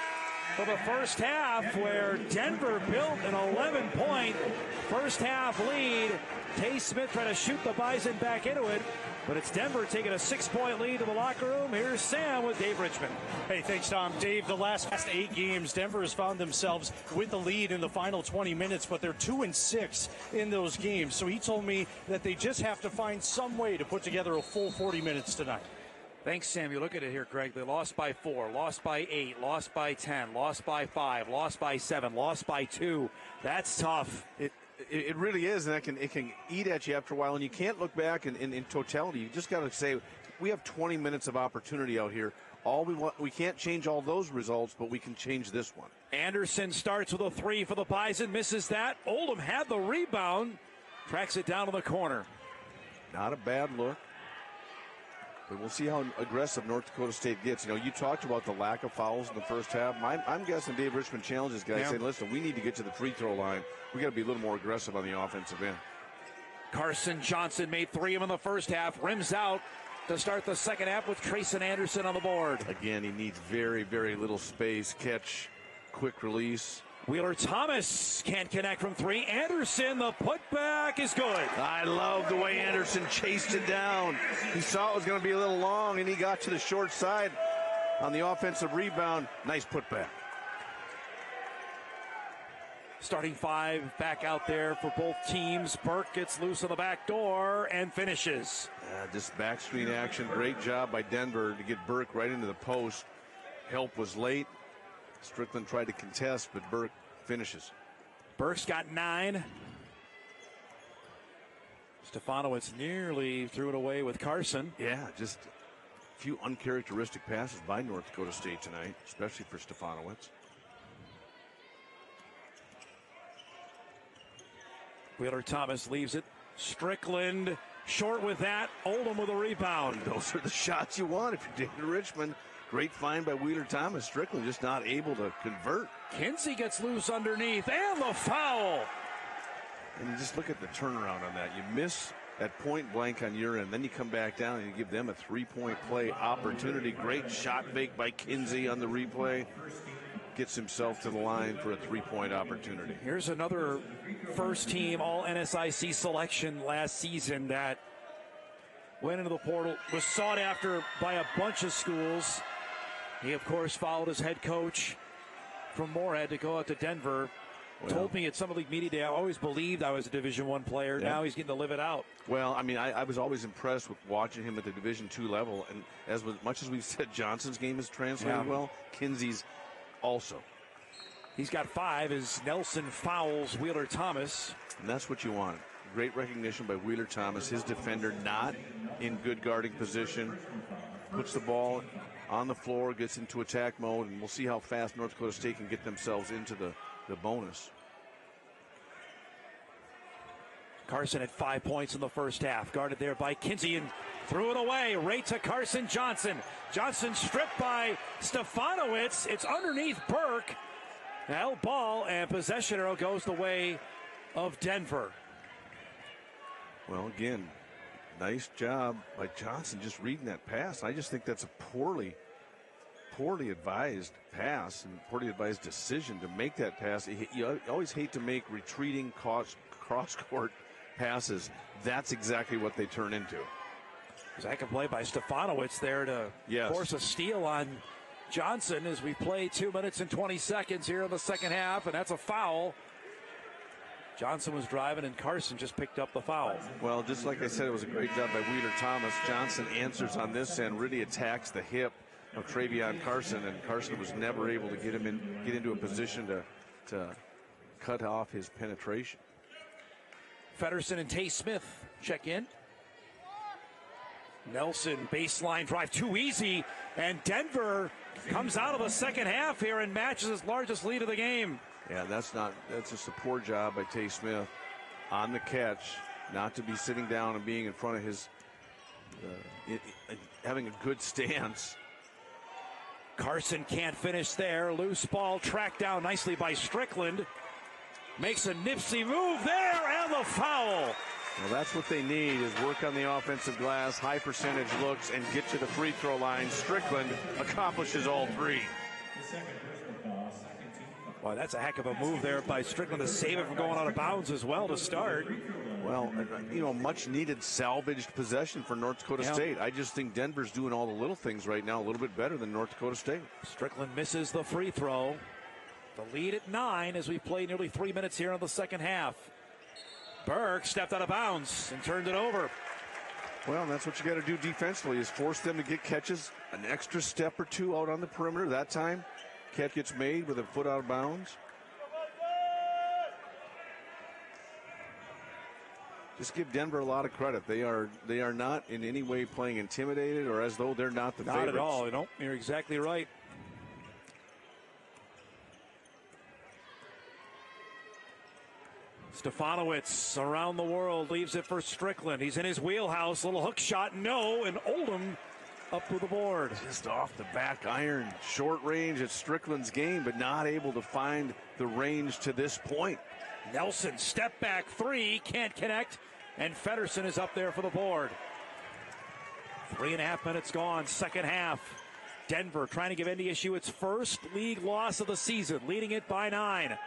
for the first half, where Denver built an 11-point first half lead. Tay Smith trying to shoot the Bison back into it, but it's Denver taking a 6-point lead to the locker room. Here's Sam with Dave Richmond. Hey, thanks, Tom. Dave, the last 8 games, Denver has found themselves with the lead in the final 20 minutes, but they're 2-6 in those games. So he told me that they just have to find some way to put together a full 40 minutes tonight. Thanks, Sam. You look at it here, Greg. They lost by 4, lost by 8, lost by 10, lost by 5, lost by 7, lost by 2. That's tough. It really is, and it can eat at you after a while, and you can't look back in totality. You just got to say, we have 20 minutes of opportunity out here. All we want, we can't change all those results, but we can change this one. Anderson starts with a 3 for the Bison, misses that. Oldham had the rebound, tracks it down to the corner. Not a bad look. But we'll see how aggressive North Dakota State gets. You talked about the lack of fouls in the first half. I'm guessing Dave Richmond challenges guys, saying, listen, we need to get to the free throw line. We got to be a little more aggressive on the offensive end. Carson Johnson made 3 of them in the first half. Rims out to start the second half with Trayson Anderson on the board. Again, he needs very, very little space. Catch, quick release. Wheeler Thomas can't connect from three. Anderson, the putback is good. I love the way Anderson chased it down. He saw it was going to be a little long, and he got to the short side on the offensive rebound. Nice putback. Starting five back out there for both teams. Burke gets loose on the back door and finishes. This back screen action, great job by Denver to get Burke right into the post. Help was late. Strickland tried to contest, but Burke finishes. Burke's got 9. Stefanowicz nearly threw it away with Carson. Yeah, just a few uncharacteristic passes by North Dakota State tonight, especially for Stefanowicz. Wheeler Thomas leaves it. Strickland short with that. Oldham with a rebound. Those are the shots you want if you're David Richmond. Great find by Wheeler Thomas. Strickland just not able to convert. Kinsey gets loose underneath, and the foul. And you just look at the turnaround on that. You miss at point blank on your end. Then you come back down and you give them a three-point play opportunity. Great shot fake by Kinsey on the replay. Gets himself to the line for a three-point opportunity. Here's another first-team All-NSIC selection last season that went into the portal, was sought after by a bunch of schools. He, of course, followed his head coach from Moorhead to go out to Denver. Well, told me at Summer League Media Day, I always believed I was a Division I player. Yeah. Now he's getting to live it out. Well, I mean, I was always impressed with watching him at the Division II level. And as much as we've said Johnson's game is translated well, Kinsey's also. He's got 5 as Nelson fouls Wheeler Thomas. And that's what you want. Great recognition by Wheeler Thomas. His defender not in good guarding position. Puts the ball on the floor, gets into attack mode, and we'll see how fast North Dakota State can get themselves into the bonus. Carson at 5 points in the first half. Guarded there by Kinsey and threw it away. Right to Carson Johnson. Johnson stripped by Stefanowicz. It's underneath Burke. Held ball, and possession arrow goes the way of Denver. Well, again, nice job by Johnson just reading that pass. I just think that's a poorly advised pass and poorly advised decision to make that pass. You always hate to make retreating cross-court passes. That's exactly what they turn into. Second play by Stefanowicz there to force a steal on Johnson as we play 2 minutes and 20 seconds here in the second half, and that's a foul. Johnson was driving, and Carson just picked up the foul. Well, just like I said, it was a great job by Wheeler Thomas. Johnson answers on this end, really attacks the hip of Travion Carson, and Carson was never able to get into a position to cut off his penetration. Feddersen and Tay Smith check in. Nelson, baseline drive, too easy, and Denver comes out of the second half here and matches his largest lead of the game. Yeah, that's just a poor job by Tay Smith on the catch, not to be sitting down and being in front of his, having a good stance. Carson can't finish there. Loose ball tracked down nicely by Strickland. Makes a nipsy move there, and the foul. Well, that's what they need, is work on the offensive glass, high percentage looks, and get to the free throw line. Strickland accomplishes all 3. Well, that's a heck of a move there by Strickland to save it from going out of bounds as well to start. Well, much needed salvaged possession for North Dakota State. I just think Denver's doing all the little things right now a little bit better than North Dakota State. Strickland misses the free throw. The lead at 9 as we play nearly 3 minutes here in the second half. Burke stepped out of bounds and turned it over. Well, that's what you got to do defensively, is force them to get catches an extra step or two out on the perimeter. That time, catch gets made with a foot out of bounds. Just give Denver a lot of credit. They are not in any way playing intimidated or as though they're not the favorites. Not at all. No, you're exactly right. Stefanowicz around the world, leaves it for Strickland. He's in his wheelhouse. Little hook shot, no, and Oldham up to the board. Just off the back iron. Short range at Strickland's game, but not able to find the range to this point. Nelson, step back 3, can't connect, and Feddersen is up there for the board. 3.5 minutes gone, second half. Denver trying to give NDSU its first league loss of the season, leading it by 9.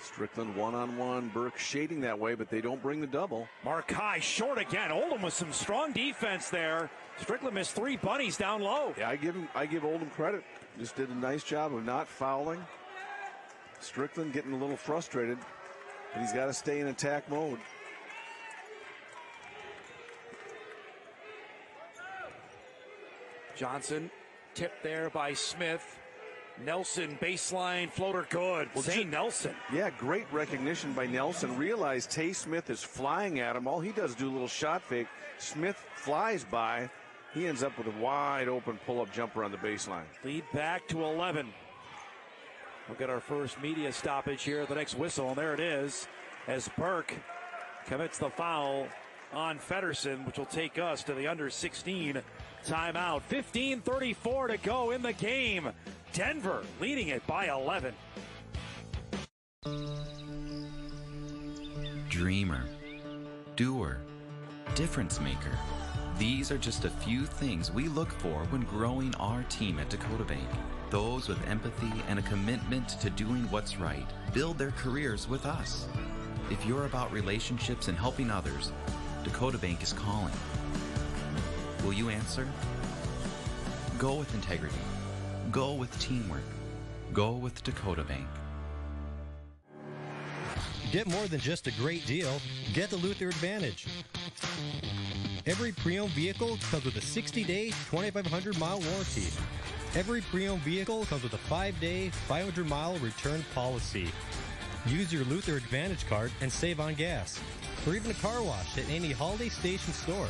Strickland one-on-one. Burke shading that way, but they don't bring the double. Markai short again. Oldham with some strong defense there. Strickland missed 3 bunnies down low. Yeah, I give Oldham credit. Just did a nice job of not fouling. Strickland getting a little frustrated, but he's got to stay in attack mode. Johnson tipped there by Smith. Nelson baseline floater good. Zane Nelson. Yeah, great recognition by Nelson. Realized Tay Smith is flying at him. All he does is do a little shot fake. Smith flies by. He ends up with a wide open pull-up jumper on the baseline. Lead back to 11. We'll get our first media stoppage here at the next whistle, and there it is as Burke commits the foul on Feddersen, which will take us to the under 16 timeout. 15:34 to go in the game. Denver leading it by 11. Dreamer, doer, difference maker. These are just a few things we look for when growing our team at Dakota Bank. Those with empathy and a commitment to doing what's right build their careers with us. If you're about relationships and helping others, Dakota Bank is calling. Will you answer? Go with integrity. Go with teamwork. Go with Dakota Bank. Get more than just a great deal. Get the Luther Advantage. Every pre-owned vehicle comes with a 60-day, 2,500-mile warranty. Every pre-owned vehicle comes with a 5-day, 500-mile return policy. Use your Luther Advantage card and save on gas, or even a car wash at any Holiday Station store.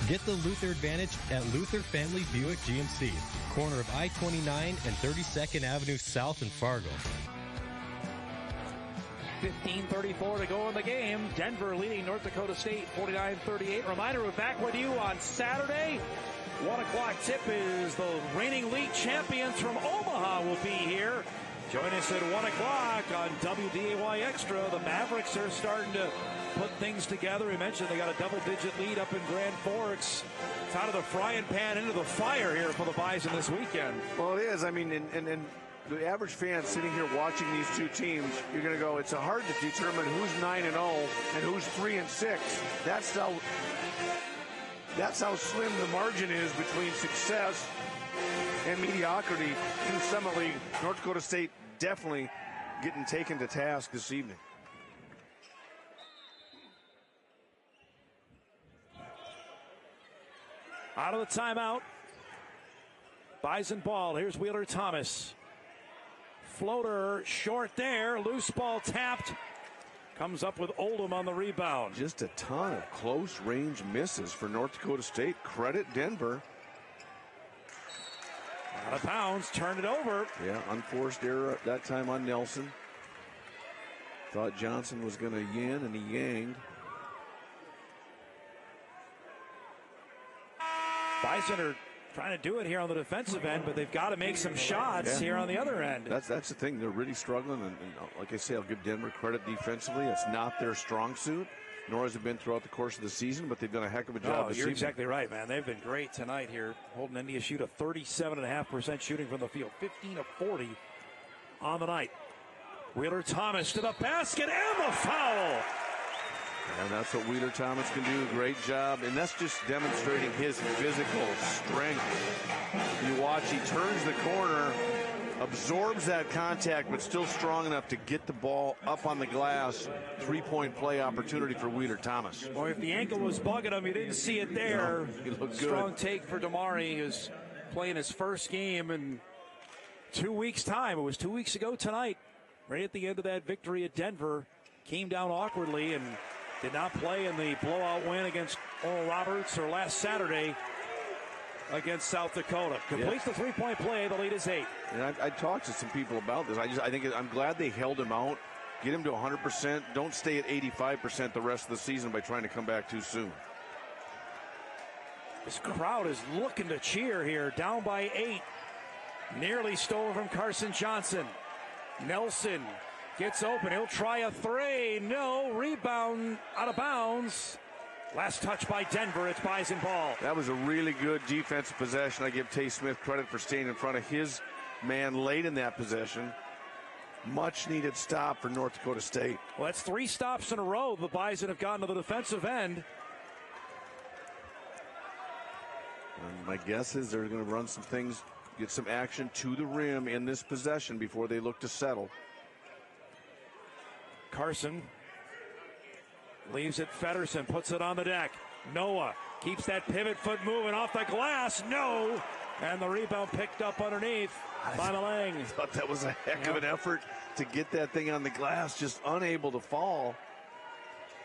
Get the Luther Advantage at Luther Family Buick GMC, corner of I-29 and 32nd Avenue South in Fargo. 15:34 to go in the game. Denver leading North Dakota State 49-38. Reminder, we're back with you on Saturday. 1 o'clock tip is the reigning league champions from Omaha will be here. Join us at 1 o'clock on WDAY Extra. The Mavericks are starting to put things together. We mentioned they got a double-digit lead up in Grand Forks. It's out of the frying pan into the fire here for the Bison this weekend. Well, it is. I mean, and the average fan sitting here watching these two teams, you're going to go, it's hard to determine who's 9-0 and who's 3-6. That's how slim the margin is between success and mediocrity in Summit League. North Dakota State definitely getting taken to task this evening. Out of the timeout. Bison ball. Here's Wheeler Thomas. Floater short there. Loose ball tapped. Comes up with Oldham on the rebound. Just a ton of close range misses for North Dakota State. Credit Denver. Out of bounds. Turned it over. Yeah, unforced error that time on Nelson. Thought Johnson was going to yin, and he yanged. Bison are trying to do it here on the defensive end, but they've got to make some shots here on the other end. That's the thing. They're really struggling, and like I say, I'll give Denver credit defensively. It's not their strong suit, nor has it been throughout the course of the season, but they've done a heck of a job this You're evening. exactly right, man. They've been great tonight here, holding NDSU to 37.5% shooting from the field, 15 of 40 on the night. Wheeler Thomas to the basket and the foul. And that's what Wheeler Thomas can do. Great job. And that's just demonstrating his physical strength. You watch, he turns the corner, absorbs that contact, but still strong enough to get the ball up on the glass. 3-point play opportunity for Wheeler Thomas. Or if the ankle was bugging him, you didn't see it there. No, he looked Strong good. take for Damari, who's playing his first game in 2 weeks' time. It was 2 weeks ago tonight. Right at the end of that victory at Denver. Came down awkwardly and did not play in the blowout win against Oral Roberts or last Saturday against South Dakota. Completes the 3-point play. The lead is 8. And I talked to some people about this. I think I'm glad they held him out. Get him to 100%. Don't stay at 85% the rest of the season by trying to come back too soon. This crowd is looking to cheer here. Down by 8. Nearly stolen from Carson Johnson. Nelson gets open. He'll try a three. No. Rebound out of bounds. Last touch by Denver. It's Bison ball. That was a really good defensive possession. I give Tay Smith credit for staying in front of his man late in that possession. Much needed stop for North Dakota State. Well, that's 3 stops in a row. The Bison have gotten to the defensive end. And my guess is they're going to run some things, get some action to the rim in this possession before they look to settle. Carson leaves it. Feddersen puts it on the deck. Noah keeps that pivot foot moving off the glass. No. And the rebound picked up underneath by Malang. I thought that was a heck of an effort to get that thing on the glass, just unable to fall.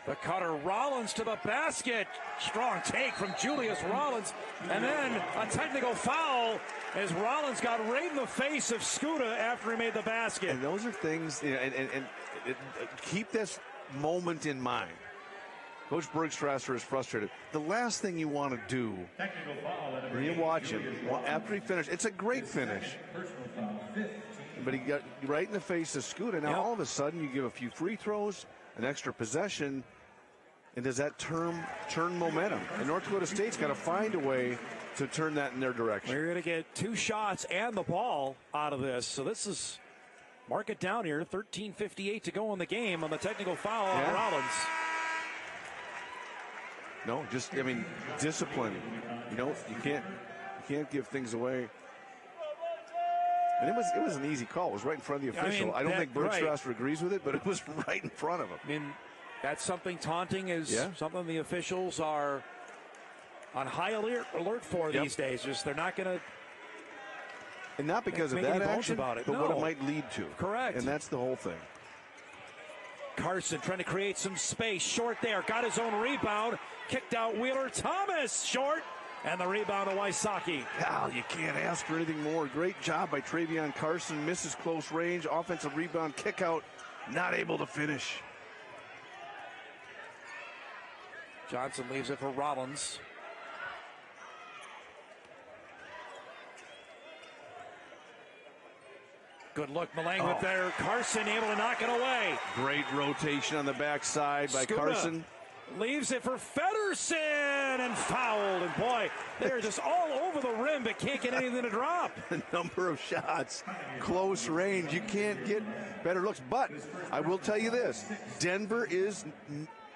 The cutter, Rollins to the basket. Strong take from Julius Rollins. And then a technical foul as Rollins got right in the face of Skuta after he made the basket. And those are things, and keep this moment in mind. Coach Bergstrasser is frustrated. The last thing you want to do when you watch him, after he finished, it's a great finish. But he got right in the face of Skuta. Now all of a sudden you give a few free throws, an extra possession, and does that turn momentum? And North Dakota State's got to find a way to turn that in their direction. We're going to get 2 shots and the ball out of this. So this is, mark it down here, 13:58 to go in the game on the technical foul on Rollins. No, just, discipline. You can't give things away. And it was an easy call. It was right in front of the official. I don't think Bergstrasser agrees with it, but it was right in front of him. That's something taunting is something the officials are on high alert for these days. Just they're not going to. And not because of that action, about it. but what it might lead to. Correct. And that's the whole thing. Carson trying to create some space. Short there. Got his own rebound. Kicked out Wheeler Thomas. Short. And the rebound to Wysocki. Cal, you can't ask for anything more. Great job by Travion Carson. Misses close range. Offensive rebound. Kick out. Not able to finish. Johnson leaves it for Rollins. Good look, Malang with there. Carson able to knock it away. Great rotation on the backside by Carson. Leaves it for Feddersen and fouled. And boy, they're just all over the rim, but can't get anything to drop. A number of shots, close range. You can't get better looks. But I will tell you this: Denver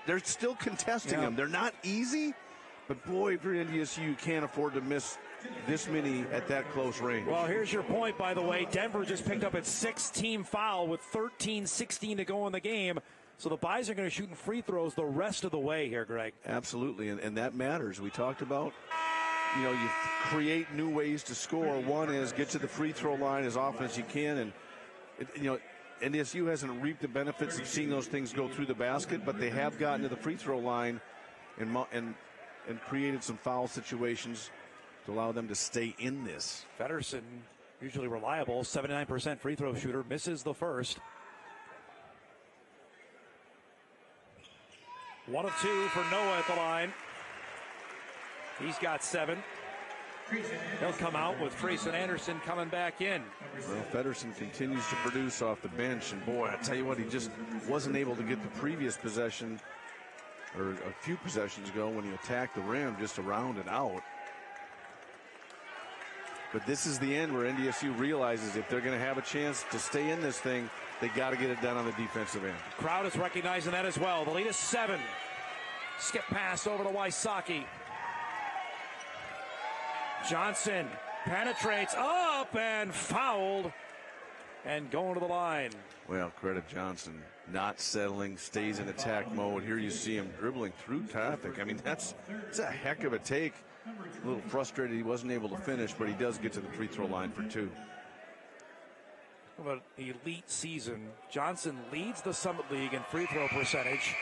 they're still contesting them. They're not easy, but boy, for NDSU, you can't afford to miss this many at that close range. Well, here's your point, by the way. Denver just picked up its 6th team foul with 13:16 to go in the game. So the Bison are going to shoot free throws the rest of the way here, Greg. Absolutely, and that matters. We talked about, you create new ways to score. One is get to the free throw line as often as you can, and NDSU hasn't reaped the benefits of seeing those things go through the basket, but they have gotten to the free throw line and created some foul situations to allow them to stay in this. Feddersen, usually reliable, 79% free throw shooter, misses the first. 1 of 2 for Noah at the line. He's got 7. He'll come out with Trayson Anderson coming back in. Well, Feddersen continues to produce off the bench, and boy, I tell you what, he just wasn't able to get the previous possession, or a few possessions ago when he attacked the rim, just around and out. But this is the end where NDSU realizes if they're going to have a chance to stay in this thing, they got to get it done on the defensive end. Crowd is recognizing that as well. The lead is 7. Skip pass over to Wysocki. Johnson penetrates up and fouled and going to the line. Well, credit Johnson. Not settling, stays in attack mode. Here you see him dribbling through traffic. That's a heck of a take. A little frustrated he wasn't able to finish, but he does get to the free throw line for 2. An elite season. Johnson leads the Summit League in free throw percentage,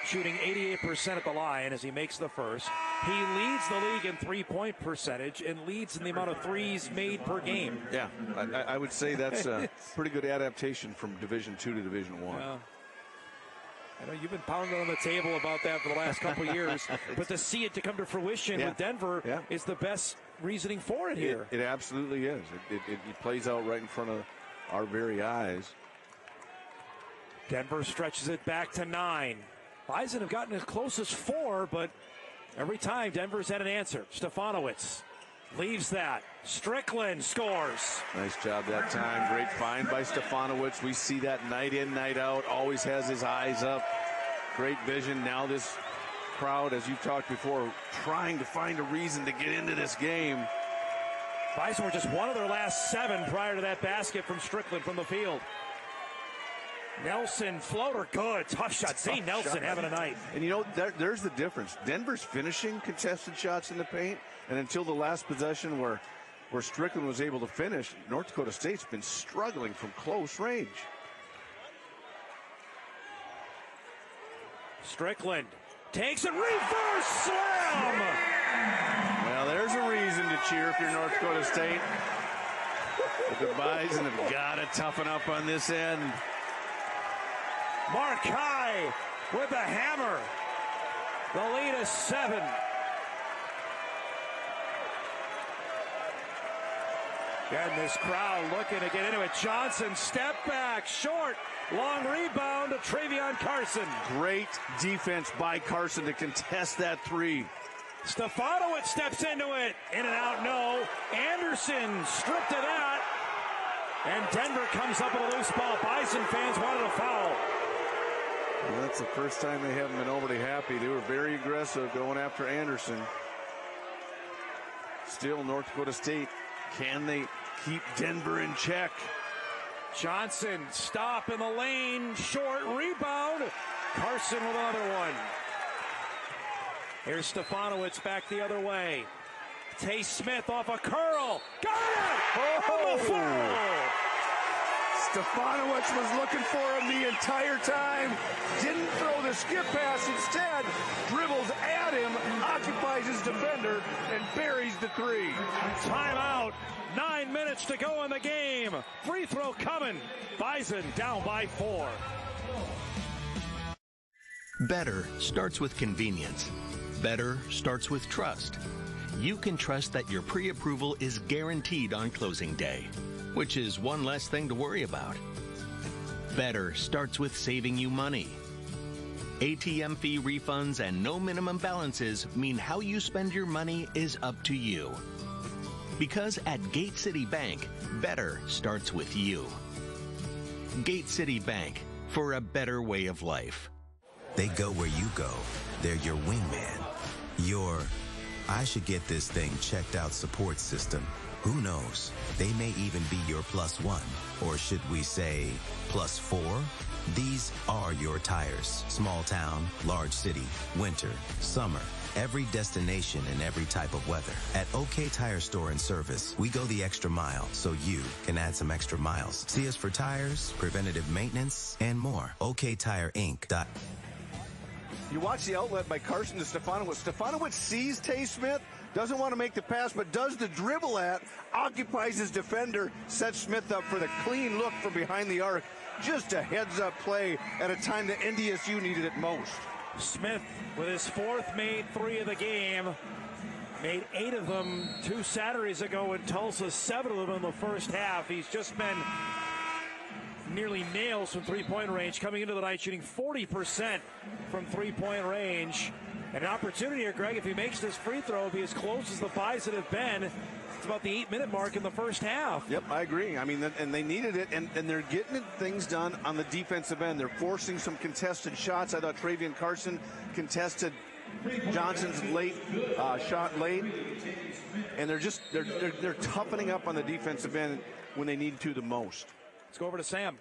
shooting 88% at the line as he makes the first. He leads the league in three-point percentage and leads in the amount of threes made per game. Yeah, I would say that's a pretty good adaptation from Division II to Division I. I know you've been pounding on the table about that for the last couple of years, but to see it to come to fruition with Denver is the best reasoning for it here. It absolutely is. It plays out right in front of our very eyes. Denver stretches it back to 9. Bison have gotten as close as 4, but Every time Denver's had an answer. Stefanowicz leaves that. Strickland scores. Nice job that time. Great find by Stefanowicz. We see that night in, night out. Always has his eyes up. Great vision. Now this crowd, as you've talked before, trying to find a reason to get into this game. Bison were just one of their last 7 prior to that basket from Strickland from the field. Nelson floater, good. Tough shot. Zane Nelson having a night. And you know, there's the difference. Denver's finishing contested shots in the paint, and until the last possession where Strickland was able to finish, North Dakota State's been struggling from close range. Strickland takes it, reverse slam! Well, there's a reason to cheer if you're North Dakota State. But the Bison have got to toughen up on this end. Markai with the hammer. The lead is 7. And this crowd looking to get into it. Johnson, step back, short, long rebound to Travion Carson. Great defense by Carson to contest that 3. Stefanowicz steps into it. In and out, no. Anderson stripped of that. And Denver comes up with a loose ball. Bison fans wanted a foul. Well, that's the first time they haven't been overly happy. They were very aggressive going after Anderson. Still, North Dakota State, can they keep Denver in check? Johnson, stop in the lane, short rebound. Carson with another one. Here's Stefanowicz back the other way. Tay Smith off a curl. Got it! Oh! Stefanowicz was looking for him the entire time. Didn't throw the skip pass. Instead, dribbles at him, occupies his defender, and buries the 3. Timeout. 9 minutes to go in the game. Free throw coming. Bison down by 4. Better starts with convenience. Better starts with trust. You can trust that your pre-approval is guaranteed on closing day, which is one less thing to worry about. Better starts with saving you money. ATM fee refunds and no minimum balances mean how you spend your money is up to you. Because at Gate City Bank, better starts with you. Gate City Bank, for a better way of life. They go where you go. They're your wingman. Your, I should get this thing checked out support system. Who knows? They may even be your +1. Or should we say +4? These are your tires. Small town, large city, winter, summer. Every destination and every type of weather. At OK Tire Store and Service, we go the extra mile so you can add some extra miles. See us for tires, preventative maintenance, and more. OKTireInc.com. You watch the outlet by Carson to Stefanowicz. Stefanowicz sees Tay Smith, doesn't want to make the pass, but does the dribble occupies his defender, sets Smith up for the clean look from behind the arc. Just a heads-up play at a time that NDSU needed it most. Smith with his 4th made 3 of the game. Made 8 of them 2 Saturdays ago in Tulsa, 7 of them in the first half. He's just been nearly nails from three-point range, coming into the night shooting 40% from three-point range. And an opportunity here, Greg, if he makes this free throw, if he as close as the Bison have been, it's about the 8-minute mark in the first half. Yep, I agree. I mean, and they needed it, and they're getting things done on the defensive end. They're forcing some contested shots. I thought Travion Carson contested Johnson's shot late, and they're toughening up on the defensive end when they need to the most. Let's go over to Sam.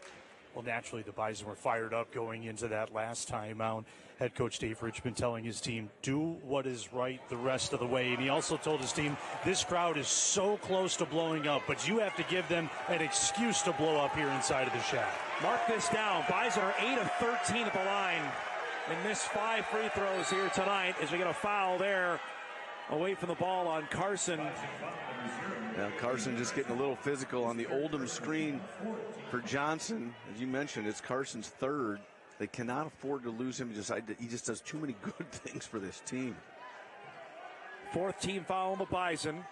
Well, naturally, the Bison were fired up going into that last timeout. Head coach Dave Richmond telling his team, do what is right the rest of the way. And he also told his team, this crowd is so close to blowing up, but you have to give them an excuse to blow up here inside of the shack. Mark this down. Bison are 8 of 13 at the line and missed 5 free throws here tonight as we get a foul there away from the ball on Carson. Now Carson just getting a little physical on the Oldham screen for Johnson. As you mentioned, it's Carson's 3rd. They cannot afford to lose him. He just does too many good things for this team. 4th team foul on the Bison.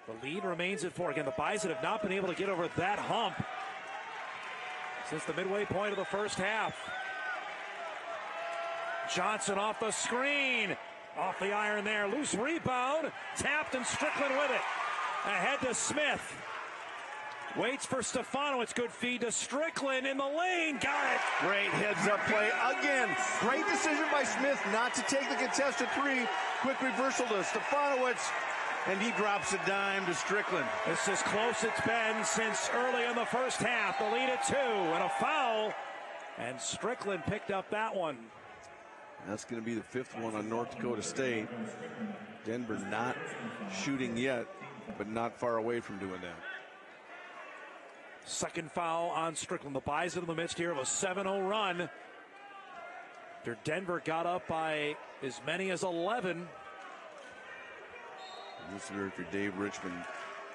The lead remains at 4. Again, the Bison have not been able to get over that hump since the midway point of the first half. Johnson off the screen. Off the iron there. Loose rebound. Tapped and Strickland with it. Ahead to Smith. Waits for Stefanowicz. Good feed to Strickland in the lane. Got it. Great heads-up play. Again, great decision by Smith not to take the contested three. Quick reversal to Stefanowicz, and he drops a dime to Strickland. This is close it's been since early in the first half. The lead at 2 and a foul. And Strickland picked up that one. That's going to be the 5th one on North Dakota State. Denver not shooting yet, but not far away from doing that. Second foul on Strickland. The Bison in the midst here of a 7-0 run. After Denver got up by as many as 11. Listener, if you're Dave Richmond,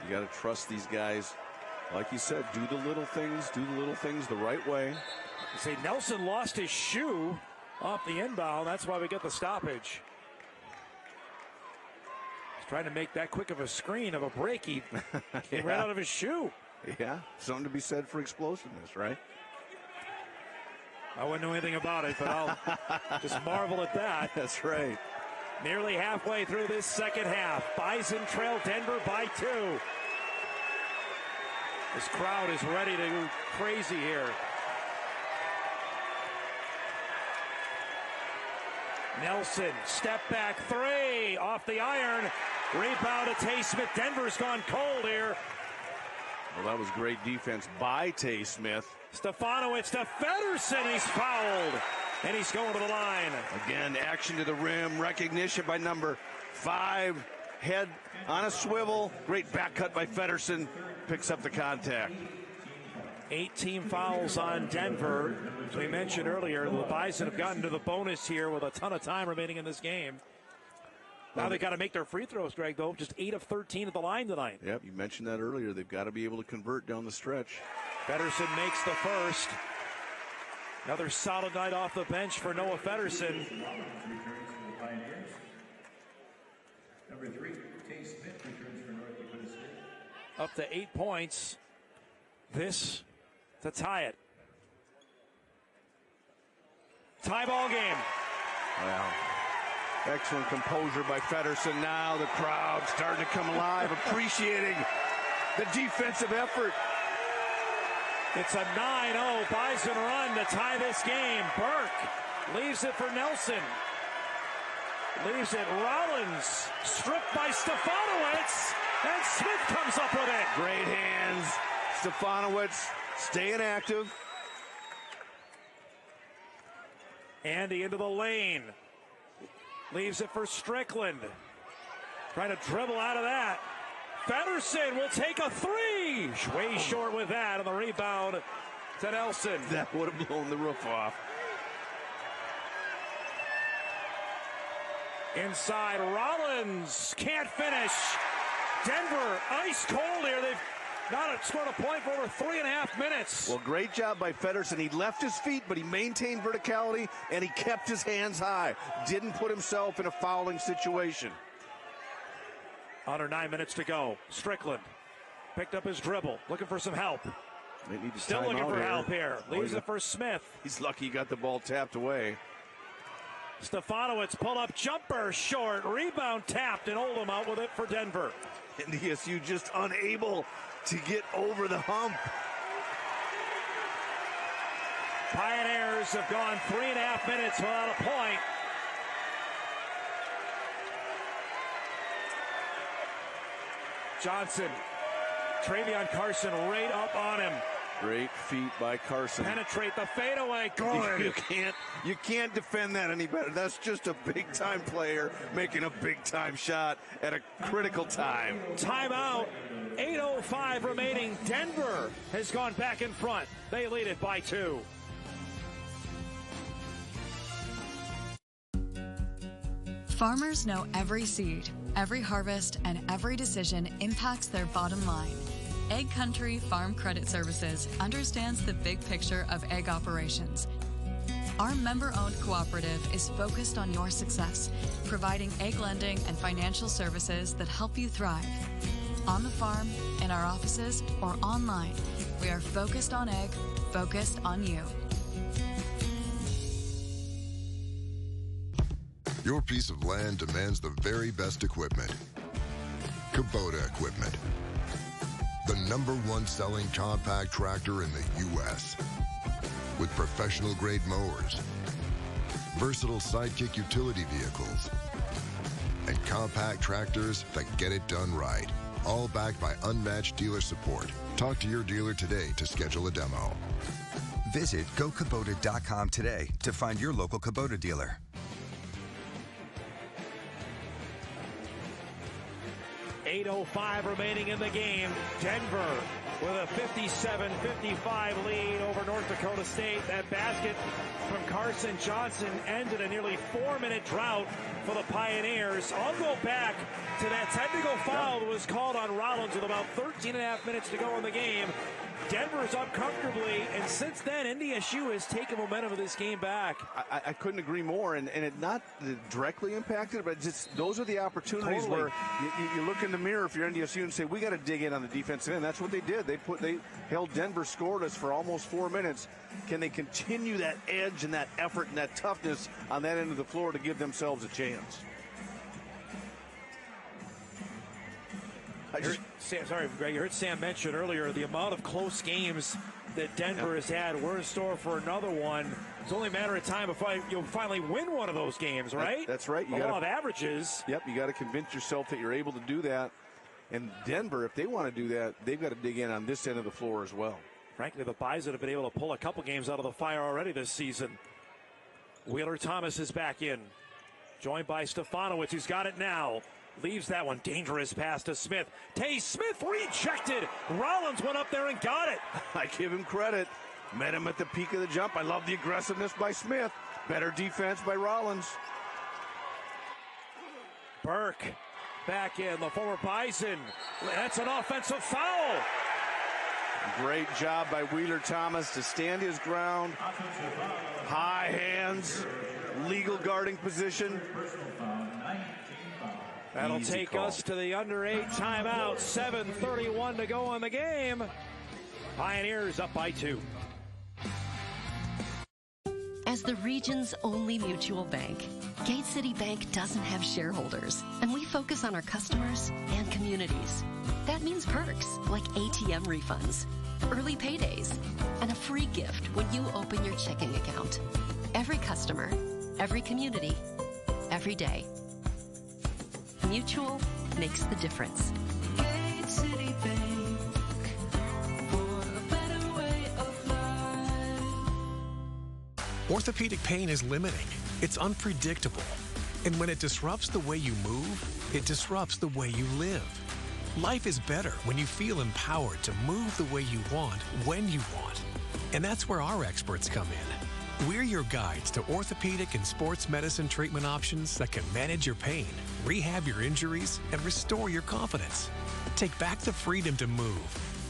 you got to trust these guys. Like you said, do the little things the right way. You say Nelson lost his shoe off the inbound. That's why we get the stoppage. He's trying to make that quick of a screen of a break. He ran out of his shoe. Yeah, something to be said for explosiveness, right? I wouldn't know anything about it, but I'll just marvel at that. That's right. Nearly halfway through this second half. Bison trail Denver by 2. This crowd is ready to go crazy here. Nelson, step back 3, off the iron. Rebound to Tay Smith. Denver's gone cold here. Well, that was great defense by Tay Smith. Stefanowicz to Feddersen. He's fouled. And he's going to the line. Again, action to the rim. Recognition by number 5. Head on a swivel. Great back cut by Feddersen. Picks up the contact. 18 fouls on Denver. As we mentioned earlier, the Bison have gotten to the bonus here with a ton of time remaining in this game. Now they've got to make their free throws, Greg, though. Just 8 of 13 at the line tonight. Yep, you mentioned that earlier. They've got to be able to convert down the stretch. Feddersen makes the first. Another solid night off the bench for Noah Feddersen. Number 3, Tay Smith returns for North Dakota State. Up to 8 points. This to tie it. Tie ball game. Wow. Excellent composure by Feddersen. Now the crowd starting to come alive, appreciating the defensive effort. It's a 9-0 Bison run to tie this game. Burke leaves it for Nelson. Leaves it. Rollins stripped by Stefanowicz. And Smith comes up with it. Great hands. Stefanowicz staying active. Andy into the lane. Leaves it for Strickland. Trying to dribble out of that. Feddersen will take a 3. Way short with that on the rebound to Nelson. That would have blown the roof off. Inside, Rollins can't finish. Denver ice cold here. They've not scored a point for over 3.5 minutes. Well, great job by Feddersen. He left his feet, but he maintained verticality, and he kept his hands high. Didn't put himself in a fouling situation. Under 9 minutes to go. Strickland picked up his dribble, looking for some help. They need to Still looking for help here. Leaves it for Smith. He's lucky he got the ball tapped away. Stefanowicz pull-up jumper, short. Rebound tapped, and Oldham out with it for Denver. And DSU just unable to get over the hump. Pioneers have gone 3.5 minutes without a point. Johnson, Travion Carson right up on him. Great feet by Carson. Penetrate the fadeaway. Good. You can't defend that any better. That's just a big-time player making a big-time shot at a critical time. Timeout. 8:05 remaining. Denver has gone back in front. They lead it by 2. Farmers know every seed, every harvest, and every decision impacts their bottom line. Egg Country Farm Credit Services understands the big picture of egg operations. Our member-owned cooperative is focused on your success, providing egg lending and financial services that help you thrive. On the farm, in our offices, or online, we are focused on egg, focused on you. Your piece of land demands the very best equipment. Kubota equipment. The #1 selling compact tractor in the U.S. With professional-grade mowers, versatile sidekick utility vehicles, and compact tractors that get it done right. All backed by unmatched dealer support. Talk to your dealer today to schedule a demo. Visit GoKubota.com today to find your local Kubota dealer. .8:05 remaining in the game. Denver with a 57-55 lead over North Dakota State. That basket from Carson Johnson ended a nearly 4-minute drought for the Pioneers. I'll go back to that technical foul that was called on Rollins with about 13.5 minutes to go in the game. Denver's up comfortably, and since then, NDSU has taken momentum of this game back. I couldn't agree more, and it not directly impacted, but just those are the opportunities where you look in the mirror if you're NDSU and say, we got to dig in on the defensive end. That's what they did. They held Denver scoreless for almost 4 minutes. Can they continue that edge and that effort and that toughness on that end of the floor to give themselves a chance? Sorry, Greg, you heard Sam mention earlier the amount of close games that Denver has had. We're in store for another one. It's only a matter of time before you'll finally win one of those games, right? That's right. You got averages. Yep, you got to convince yourself that you're able to do that. And Denver, if they want to do that, they've got to dig in on this end of the floor as well. Frankly, the Bison have been able to pull a couple games out of the fire already this season. Wheeler Thomas is back in, joined by Stefanowicz, who's got it now. Leaves that one. Dangerous pass to Smith. Tay Smith rejected. Rollins went up there and got it. I give him credit. Met him at the peak of the jump. I love the aggressiveness by Smith. Better defense by Rollins. Burke back in. The former Bison. That's an offensive foul. Great job by Wheeler Thomas to stand his ground. High hands. Legal guarding position. That'll take us to the under 8 timeout. 7:31 to go in the game. Pioneers up by 2. As the region's only mutual bank, Gate City Bank doesn't have shareholders, and we focus on our customers and communities. That means perks like ATM refunds, early paydays, and a free gift when you open your checking account. Every customer, every community, every day. Mutual makes the difference. Gate City Bank, for a better way of life. Orthopedic pain is limiting. It's unpredictable. And when it disrupts the way you move, it disrupts the way you live. Life is better when you feel empowered to move the way you want, when you want. And that's where our experts come in. We're your guides to orthopedic and sports medicine treatment options that can manage your pain, rehab your injuries, and restore your confidence. Take back the freedom to move.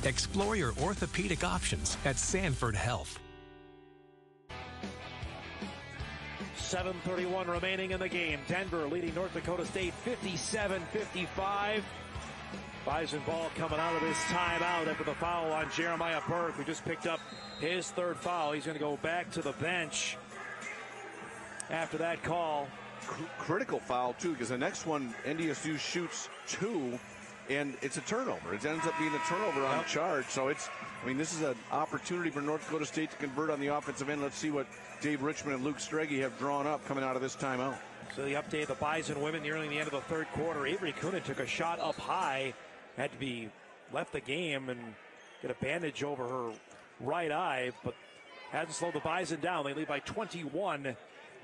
Explore your orthopedic options at Sanford Health. 7:31 remaining in the game. Denver leading North Dakota State 57-55. Bison ball coming out of this timeout after the foul on Jeremiah Burke, who just picked up his third foul. He's going to go back to the bench after that call. Critical foul, too, because the next one, NDSU shoots 2, and it's a turnover. It ends up being a turnover on the charge. So this is an opportunity for North Dakota State to convert on the offensive end. Let's see what Dave Richmond and Luke Strege have drawn up coming out of this timeout. So the update, the Bison women nearing the end of the third quarter. Avery Coonan took a shot up high, had to be left the game and get a bandage over her right eye, but hasn't slowed the Bison down. They lead by 21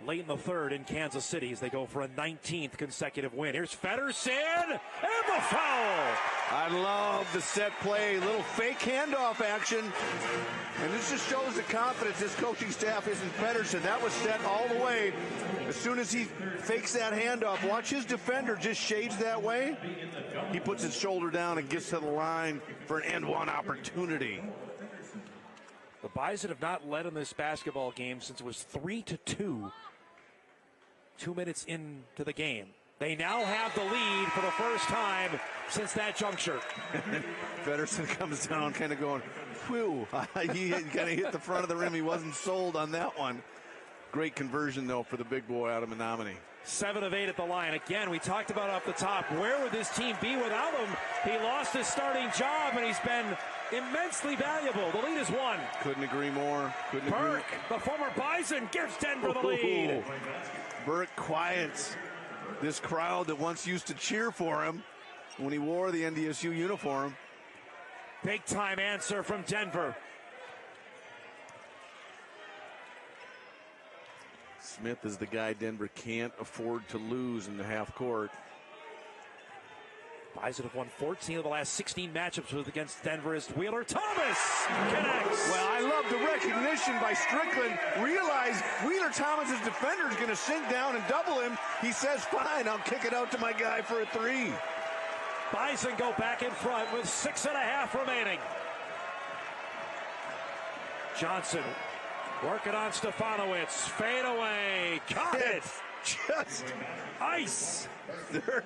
late in the third in Kansas City as they go for a 19th consecutive win. Here's Feddersen and the foul. I love the set play, little fake handoff action. And this just shows the confidence this coaching staff is in Feddersen. That was set all the way. As soon as he fakes that handoff, watch his defender just shades that way. He puts his shoulder down and gets to the line for an end one opportunity. The Bison have not led in this basketball game since it was 3-2. 2 minutes into the game. They now have the lead for the first time since that juncture. Feddersen comes down kind of going, whew. He kind of hit the front of the rim. He wasn't sold on that one. Great conversion, though, for the big boy out of Menominee. 7 of 8 at the line. Again, we talked about up the top. Where would this team be without him? He lost his starting job, and he's been immensely valuable. The lead is 1. Couldn't agree more. Burke, the former Bison, gives Denver the lead. Burke quiets this crowd that once used to cheer for him when he wore the NDSU uniform. Big time answer from Denver. Smith is the guy Denver can't afford to lose in the half court. Bison have won 14 of the last 16 matchups with against Denver as Wheeler Thomas connects. Well, I love the recognition by Strickland. Realize Wheeler Thomas's defender is going to sink down and double him. He says, fine, I'll kick it out to my guy for a 3. Bison go back in front with 6.5 remaining. Johnson working on Stefanowicz. Fade away. Caught it. Just ice. They're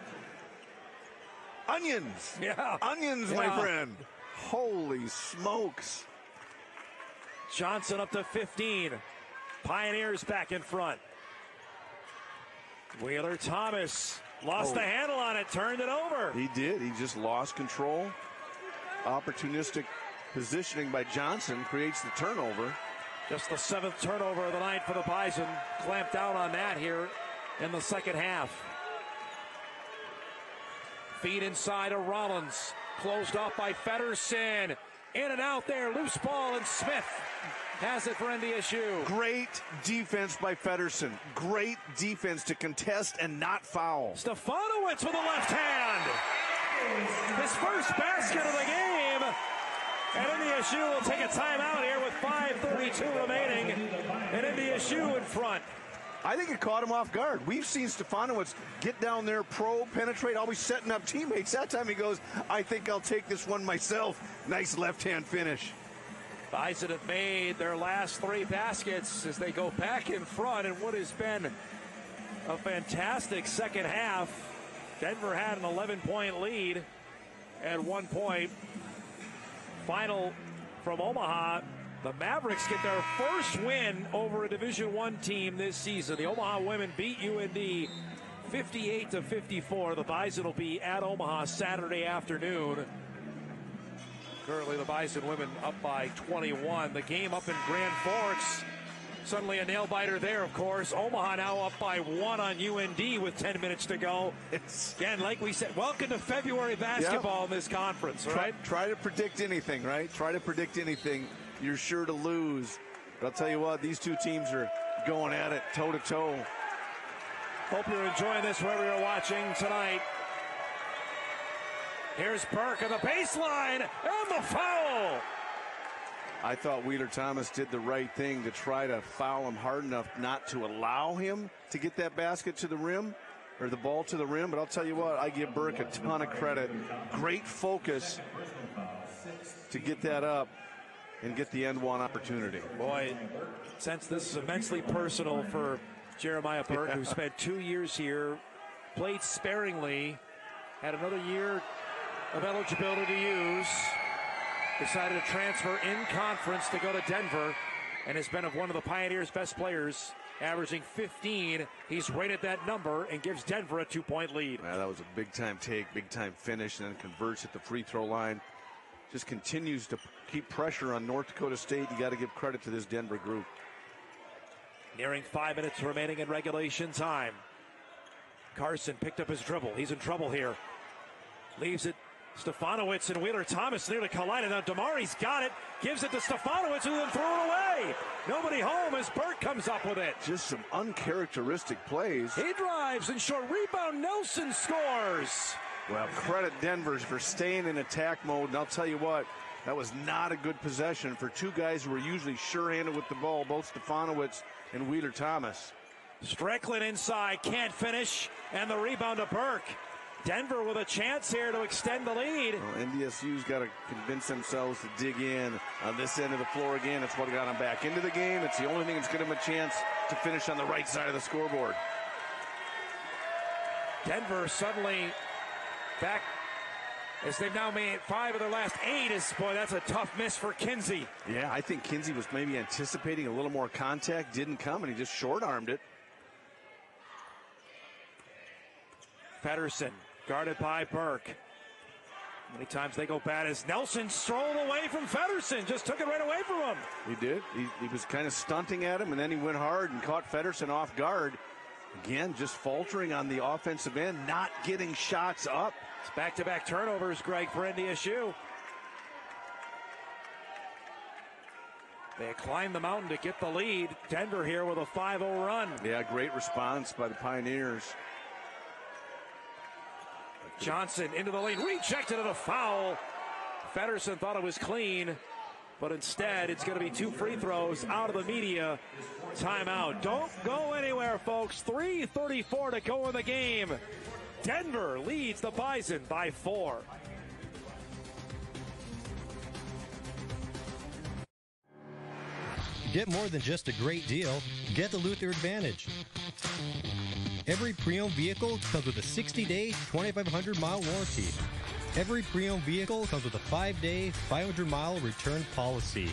onions. Yeah. Onions, my friend. Holy smokes. Johnson up to 15. Pioneers back in front. Wheeler Thomas lost the handle on it, turned it over. He did. He just lost control. Opportunistic positioning by Johnson creates the turnover. Just the 7th turnover of the night for the Bison. Clamped down on that here in the second half. Feed inside of Rollins. Closed off by Feddersen. In and out there. Loose ball, and Smith has it for NDSU. Great defense by Feddersen. Great defense to contest and not foul. Stefanowicz with the left hand. His first basket of the game. And NDSU will take a timeout here with 5:32 remaining. And NDSU in front. I think it caught him off guard. We've seen Stefanowicz get down there, penetrate, always setting up teammates. That time he goes, I think I'll take this one myself. Nice left-hand finish. Bison have made their last 3 baskets as they go back in front in what has been a fantastic second half. Denver had an 11-point lead at one point. Final from Omaha. The Mavericks get their first win over a Division I team this season. The Omaha women beat UND 58-54. The Bison will be at Omaha Saturday afternoon. Currently the Bison women up by 21. The game up in Grand Forks. Suddenly a nail-biter there, of course. Omaha now up by 1 on UND with 10 minutes to go. Again, like we said, welcome to February basketball in this conference, right? Try to predict anything, right? Try to predict anything. You're sure to lose. But I'll tell you what, these two teams are going at it toe-to-toe. Hope you're enjoying this wherever you're watching tonight. Here's Burke on the baseline, and the foul! I thought Wheeler Thomas did the right thing to try to foul him hard enough not to allow him to get that basket to the rim, or the ball to the rim. But I'll tell you what, I give Burke a ton of credit. Great focus to get that up and get the end one opportunity. Boy, since this is immensely personal for Jeremiah Burke, who spent 2 years here, played sparingly, had another year of eligibility to use, decided to transfer in conference to go to Denver, and has been one of the Pioneers' best players, averaging 15. He's rated that number and gives Denver a 2-point lead. Yeah, that was a big-time take, big-time finish, and then converts at the free throw line. Just continues to keep pressure on North Dakota State. You got to give credit to this Denver group. Nearing 5 minutes remaining in regulation time. Carson picked up his dribble. He's in trouble here. Leaves it. Stefanowicz and Wheeler Thomas nearly collided. Now Damari's got it. Gives it to Stefanowicz, who then threw it away. Nobody home as Burke comes up with it. Just some uncharacteristic plays. He drives and short rebound. Nelson scores. Well, credit Denver for staying in attack mode. And I'll tell you what, that was not a good possession for two guys who are usually sure-handed with the ball, both Stefanowicz and Wheeler Thomas. Strickland inside, can't finish, and the rebound to Burke. Denver with a chance here to extend the lead. Well, NDSU's got to convince themselves to dig in on this end of the floor again. It's what got them back into the game. It's the only thing that's given them a chance to finish on the right side of the scoreboard. Denver suddenly back as they've now made 5 of their last 8. Boy, that's a tough miss for Kinsey. Yeah, I think Kinsey was maybe anticipating a little more contact. Didn't come, and he just short-armed it. Feddersen guarded by Burke. Many times they go bad as Nelson strolled away from Feddersen. Just took it right away from him. He did. He was kind of stunting at him, and then he went hard and caught Feddersen off guard. Again, just faltering on the offensive end, not getting shots up. It's back-to-back turnovers, Greg, for NDSU. They climbed the mountain to get the lead. Denver here with a 5-0 run. Yeah, great response by the Pioneers. Johnson into the lane, rejected at a foul. Feddersen thought it was clean, but instead it's going to be 2 free throws out of the media timeout. Don't go anywhere, folks. 3:34 to go in the game. Denver leads the Bison by 4. Get more than just a great deal. Get the Luther Advantage. Every pre-owned vehicle comes with a 60-day, 2,500-mile warranty. Every pre-owned vehicle comes with a 5-day, 500-mile return policy.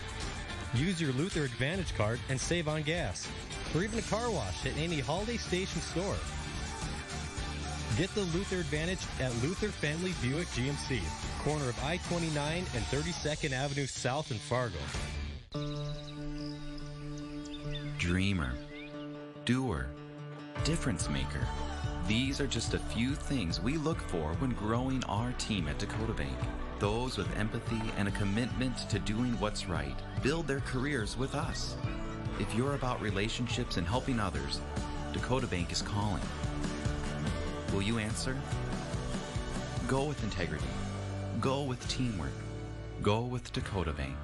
Use your Luther Advantage card and save on gas, or even a car wash at any Holiday Station store. Get the Luther Advantage at Luther Family Buick GMC, corner of I-29 and 32nd Avenue South in Fargo. Dreamer, doer, difference maker. These are just a few things we look for when growing our team at Dakota Bank. Those with empathy and a commitment to doing what's right build their careers with us. If you're about relationships and helping others, Dakota Bank is calling. Will you answer? Go with integrity. Go with teamwork. Go with Dakota Bank.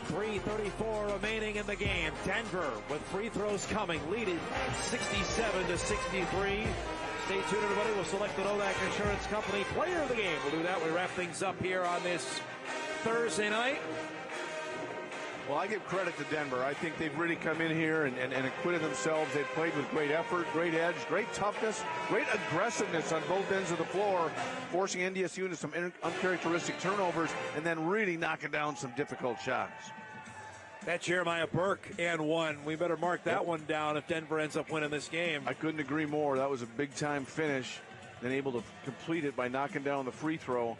3:34 remaining in the game. Denver with free throws coming, leading 67-63. Stay tuned, everybody. We'll select the Nodak Insurance Company player of the game. We'll do that when we wrap things up here on this Thursday night. Well, I give credit to Denver. I think they've really come in here and acquitted themselves. They've played with great effort, great edge, great toughness, great aggressiveness on both ends of the floor, forcing NDSU into some uncharacteristic turnovers and then really knocking down some difficult shots. That's Jeremiah Burke and one. We better mark that one down if Denver ends up winning this game. I couldn't agree more. That was a big-time finish, then able to complete it by knocking down the free throw.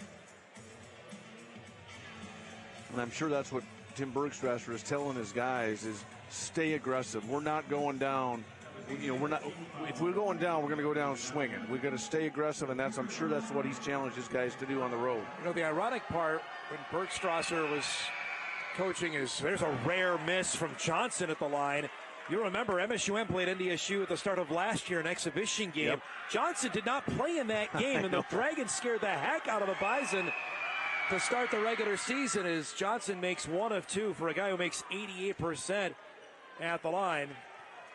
And I'm sure that's what Tim Bergstrasser is telling his guys is stay aggressive. We're not going down. We're not. If we're going down, we're going to go down swinging. We're going to stay aggressive, and I'm sure that's what he's challenged his guys to do on the road. The ironic part when Bergstrasser was coaching is there's a rare miss from Johnson at the line. You remember MSUM played NDSU at the start of last year, an exhibition game. Yep. Johnson did not play in that game, and the Dragons scared the heck out of the Bison to start the regular season as Johnson makes 1 of 2 for a guy who makes 88% at the line.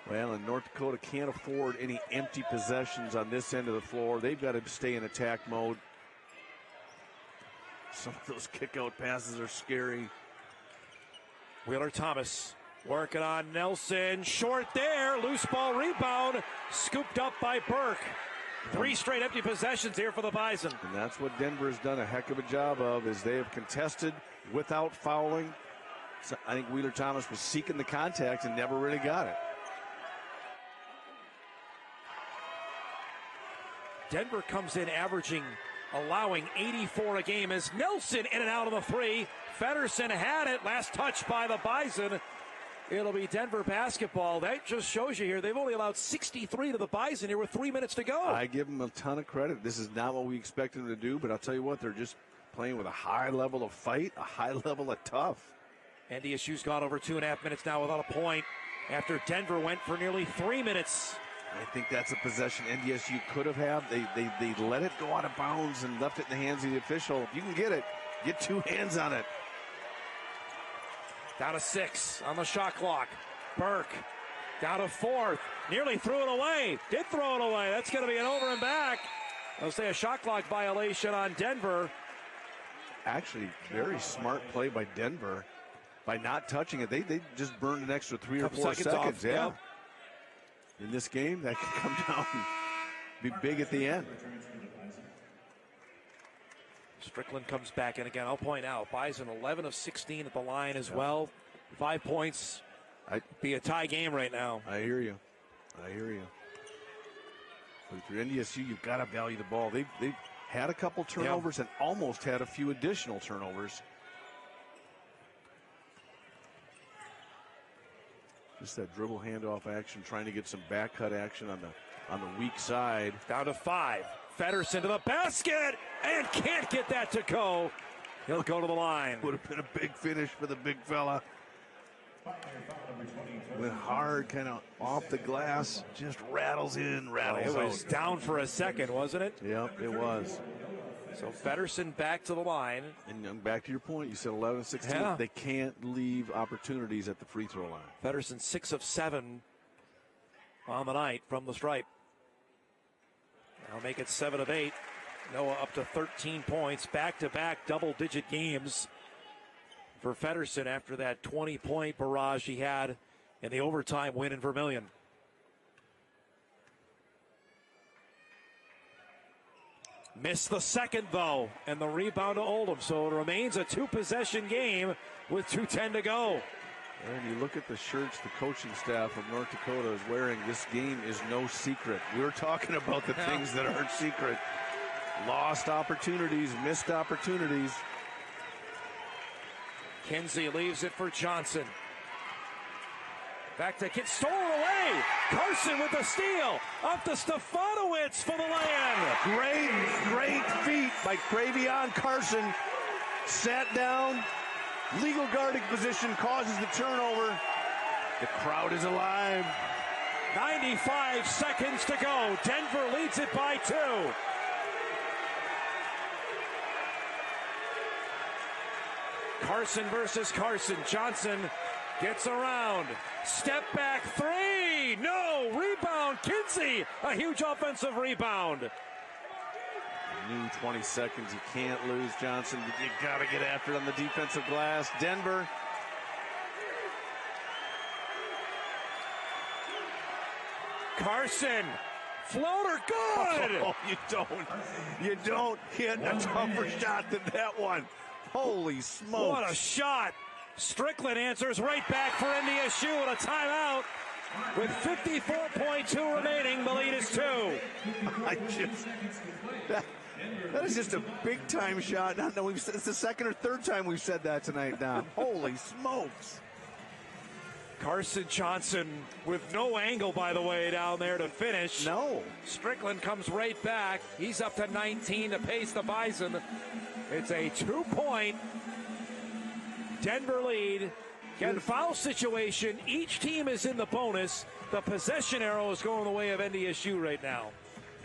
Well, and North Dakota can't afford any empty possessions on this end of the floor. They've got to stay in attack mode. Some of those kick-out passes are scary. Wheeler Thomas working on Nelson. Short there. Loose ball rebound. Scooped up by Burke. 3 straight empty possessions here for the Bison. And that's what Denver has done a heck of a job of, is they have contested without fouling. So I think Wheeler Thomas was seeking the contact and never really got it. Denver comes in allowing 84 a game as Nelson in and out of the 3. Feddersen had it. Last touch by the Bison. It'll be Denver basketball. That just shows you here they've only allowed 63 to the Bison here with 3 minutes to go. I give them a ton of credit. This is not what we expected them to do, but I'll tell you what, they're just playing with a high level of fight, a high level of tough. NDSU's gone over 2.5 minutes now without a point after Denver went for nearly 3 minutes. I think that's a possession NDSU could have had. They let it go out of bounds and left it in the hands of the official. If you can get it, get 2 hands on it. Down to 6 on the shot clock. Burke down to 4th. Nearly threw it away. Did throw it away. That's going to be an over and back. I'll say a shot clock violation on Denver. Actually, very smart play by Denver by not touching it. They just burned an extra 3 or 4 seconds. Yeah. In this game, that could come down and be big at the end. Strickland comes back, and again, I'll point out, Bison 11 of 16 at the line as well. 5 points. Be a tie game right now. I hear you. But if you're NDSU, you've got to value the ball. They've had a couple turnovers and almost had a few additional turnovers. Just that dribble handoff action, trying to get some back cut action on the weak side. Down to 5. Feddersen to the basket and can't get that to go. He'll go to the line. Would have been a big finish for the big fella. Went hard, kind of off the glass, just rattles in, rattles out. It was down for a second, wasn't it? Yep, it was. So Feddersen back to the line. And back to your point, you said 11-16. Yeah. They can't leave opportunities at the free throw line. Feddersen 6 of 7 on the night from the stripe. Now make it 7 of 8. Noah up to 13 points. Back-to-back double-digit games for Feddersen after that 20-point barrage he had in the overtime win in Vermillion. Missed the second, though, and the rebound to Oldham. So it remains a 2-possession game with 2:10 to go. And you look at the shirts the coaching staff of North Dakota is wearing. This game is no secret. We're talking about the things that aren't secret. Lost opportunities, missed opportunities. Kinsey leaves it for Johnson. Back to Kid, stolen away. Carson with the steal. Up to Stefanowicz for the lay-in. Great feat by Cravion Carson. Sat down. Legal guarding position causes the turnover. The crowd is alive. 95 seconds to go. Denver leads it by 2. Carson versus Carson. Johnson gets around. Step back 3. No. Rebound. Kinsey. A huge offensive rebound. New 20 seconds. You can't lose, Johnson. You got to get after it on the defensive glass. Denver. Carson. Floater. Good. Oh, you don't hit a tougher shot than that one. Holy smokes. What a shot. Strickland answers right back for NDSU and a timeout. With 54.2 remaining, the lead is 2. That is just a big-time shot. It's the second or third time we've said that tonight now. Holy smokes. Carson Johnson with no angle, by the way, down there to finish. No. Strickland comes right back. He's up to 19 to pace the Bison. It's a 2-point Denver lead. Again, foul situation. Each team is in the bonus. The possession arrow is going the way of NDSU right now.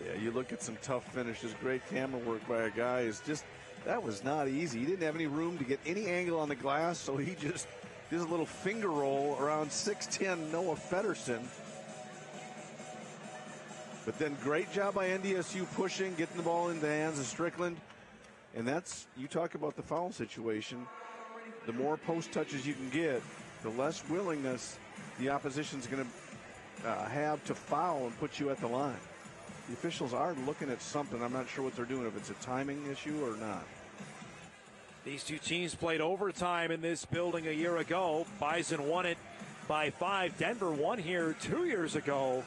Yeah, you look at some tough finishes. Great camera work by a guy. That was not easy. He didn't have any room to get any angle on the glass, so he just did a little finger roll around 6'10" Noah Feddersen. But then great job by NDSU pushing, getting the ball in the hands of Strickland. And you talk about the foul situation. The more post touches you can get, the less willingness the opposition's going to have to foul and put you at the line. The officials are looking at something. I'm not sure what they're doing, if it's a timing issue or not. These two teams played overtime in this building a year ago. Bison won it by 5. Denver won here 2 years ago.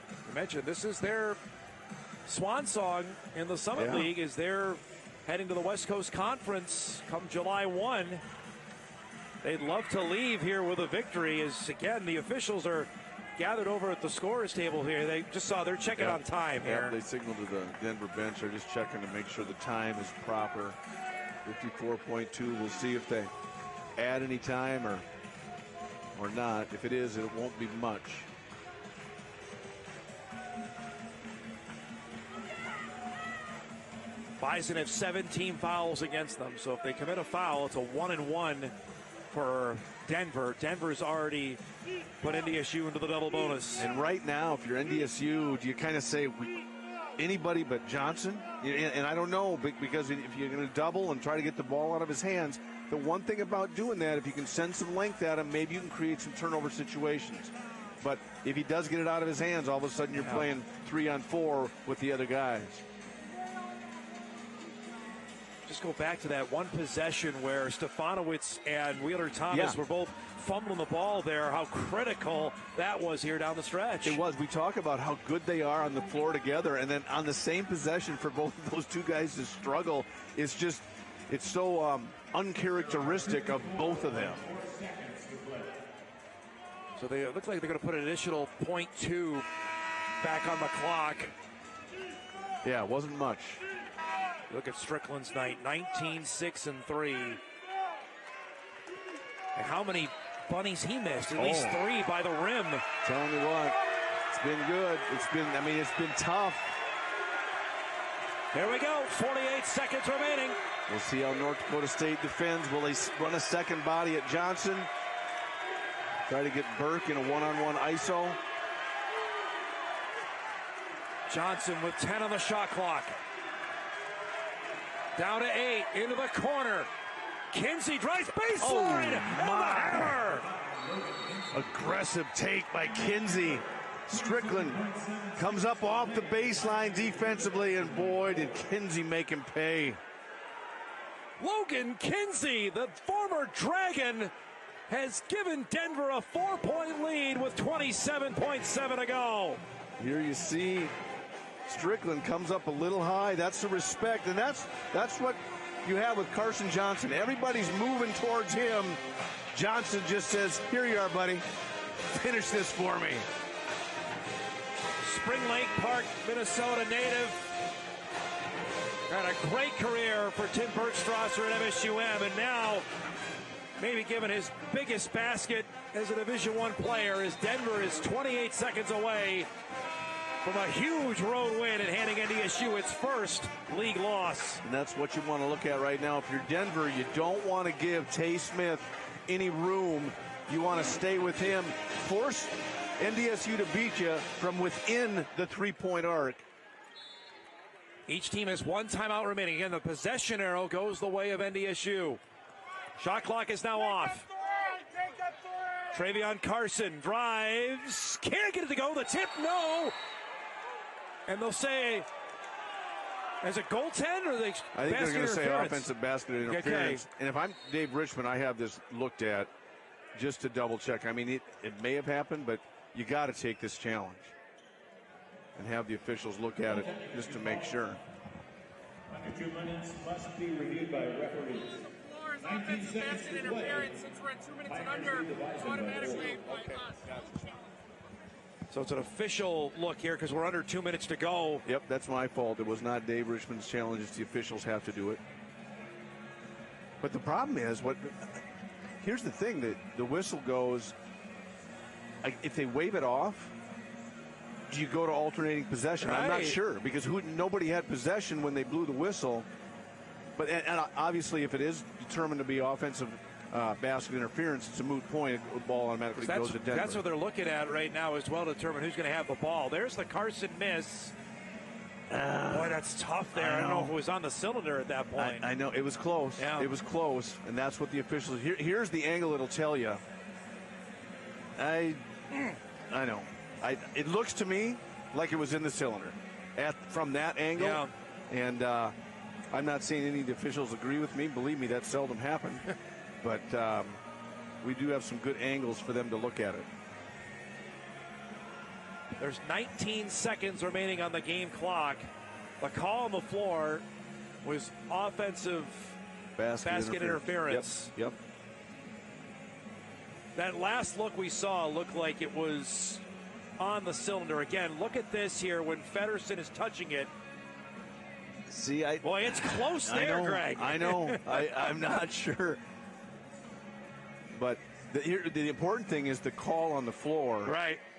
You mentioned this is their swan song in the Summit League as they're heading to the West Coast Conference come July 1. They'd love to leave here with a victory as, again, the officials are gathered over at the scorer's table here. They just saw they're checking on time here. They signaled to the Denver bench. They're just checking to make sure the time is proper. 54.2. We'll see if they add any time or not. If it is, it won't be much. Bison have 17 fouls against them, so if they commit a foul, it's a 1-and-1 for Denver. Denver's already put NDSU into the double bonus. And right now, if you're NDSU, do you kind of say anybody but Johnson? And I don't know, because if you're going to double and try to get the ball out of his hands, the one thing about doing that, if you can send some length at him, maybe you can create some turnover situations. But if he does get it out of his hands, all of a sudden you're playing 3-on-4 with the other guys. Just go back to that one possession where Stefanowicz and Wheeler Thomas were both fumbling the ball there. How critical that was here down the stretch. It was. We talk about how good they are on the floor together, and then on the same possession for both of those two guys to struggle, it's so uncharacteristic of both of them. So they look like they're going to put an additional .2 back on the clock. Yeah, it wasn't much. Look at Strickland's night, 19, 6, and 3. And how many bunnies he missed? At least 3 by the rim. Telling you what, it's been good. It's been tough. Here we go, 48 seconds remaining. We'll see how North Dakota State defends. Will they run a second body at Johnson? Try to get Burke in a one-on-one ISO. Johnson with 10 on the shot clock. Down to 8, into the corner. Kinsey drives baseline, and the hammer. Aggressive take by Kinsey. Strickland comes up off the baseline defensively, and boy, did Kinsey make him pay. Logan Kinsey, the former Dragon, has given Denver a 4-point lead with 27.7 to go. Here you see Strickland comes up a little high. That's the respect, and that's what you have with Carson Johnson. Everybody's moving towards him. Johnson just says, here you are, buddy. Finish this for me. Spring Lake Park, Minnesota native. Had a great career for Tim Bergstrasser at MSUM, and now maybe given his biggest basket as a Division I player, as Denver is 28 seconds away from a huge road win and handing NDSU its first league loss. And that's what you want to look at right now. If you're Denver, you don't want to give Tay Smith any room. You want to stay with him. Force NDSU to beat you from within the three-point arc. Each team has one timeout remaining. Again, the possession arrow goes the way of NDSU. Shot clock is now off. Travion Carson drives. Can't get it to go. The tip, no. And they'll say, as a goaltend, or they? I think they're going to say offensive basket interference. Okay. And if I'm Dave Richmond, I have this looked at just to double check. I mean, it may have happened, but you got to take this challenge and have the officials look at it just to make sure. Under 2 minutes must be reviewed by referees. Offensive basket interference, since we're at 2 minutes and under, it's automatically by us. So it's an official look here because we're under 2 minutes to go. Yep, that's my fault. It was not Dave Richmond's challenge. It's the officials have to do it. But the problem is, here's the thing, the whistle goes, if they wave it off, do you go to alternating possession? Right. I'm not sure, because nobody had possession when they blew the whistle. But and obviously, if it is determined to be offensive basket interference, it's a moot point. The ball automatically goes to Denver. That's what they're looking at right now as well, to determine who's going to have the ball. There's the Carson miss. Boy, that's tough there. I don't know if it was on the cylinder at that point. I know. It was close. Yeah. It was close, and that's what the officials... Here's the angle it'll tell you. I know. It looks to me like it was in the cylinder from that angle. Yeah. And I'm not saying any of the officials agree with me. Believe me, that seldom happened. But we do have some good angles for them to look at it. There's 19 seconds remaining on the game clock. The call on the floor was offensive basket interference. Yep. That last look we saw looked like it was on the cylinder. Again, look at this here when Feddersen is touching it. See, boy, it's close there, Greg. I know. I'm not sure. But the important thing is the call on the floor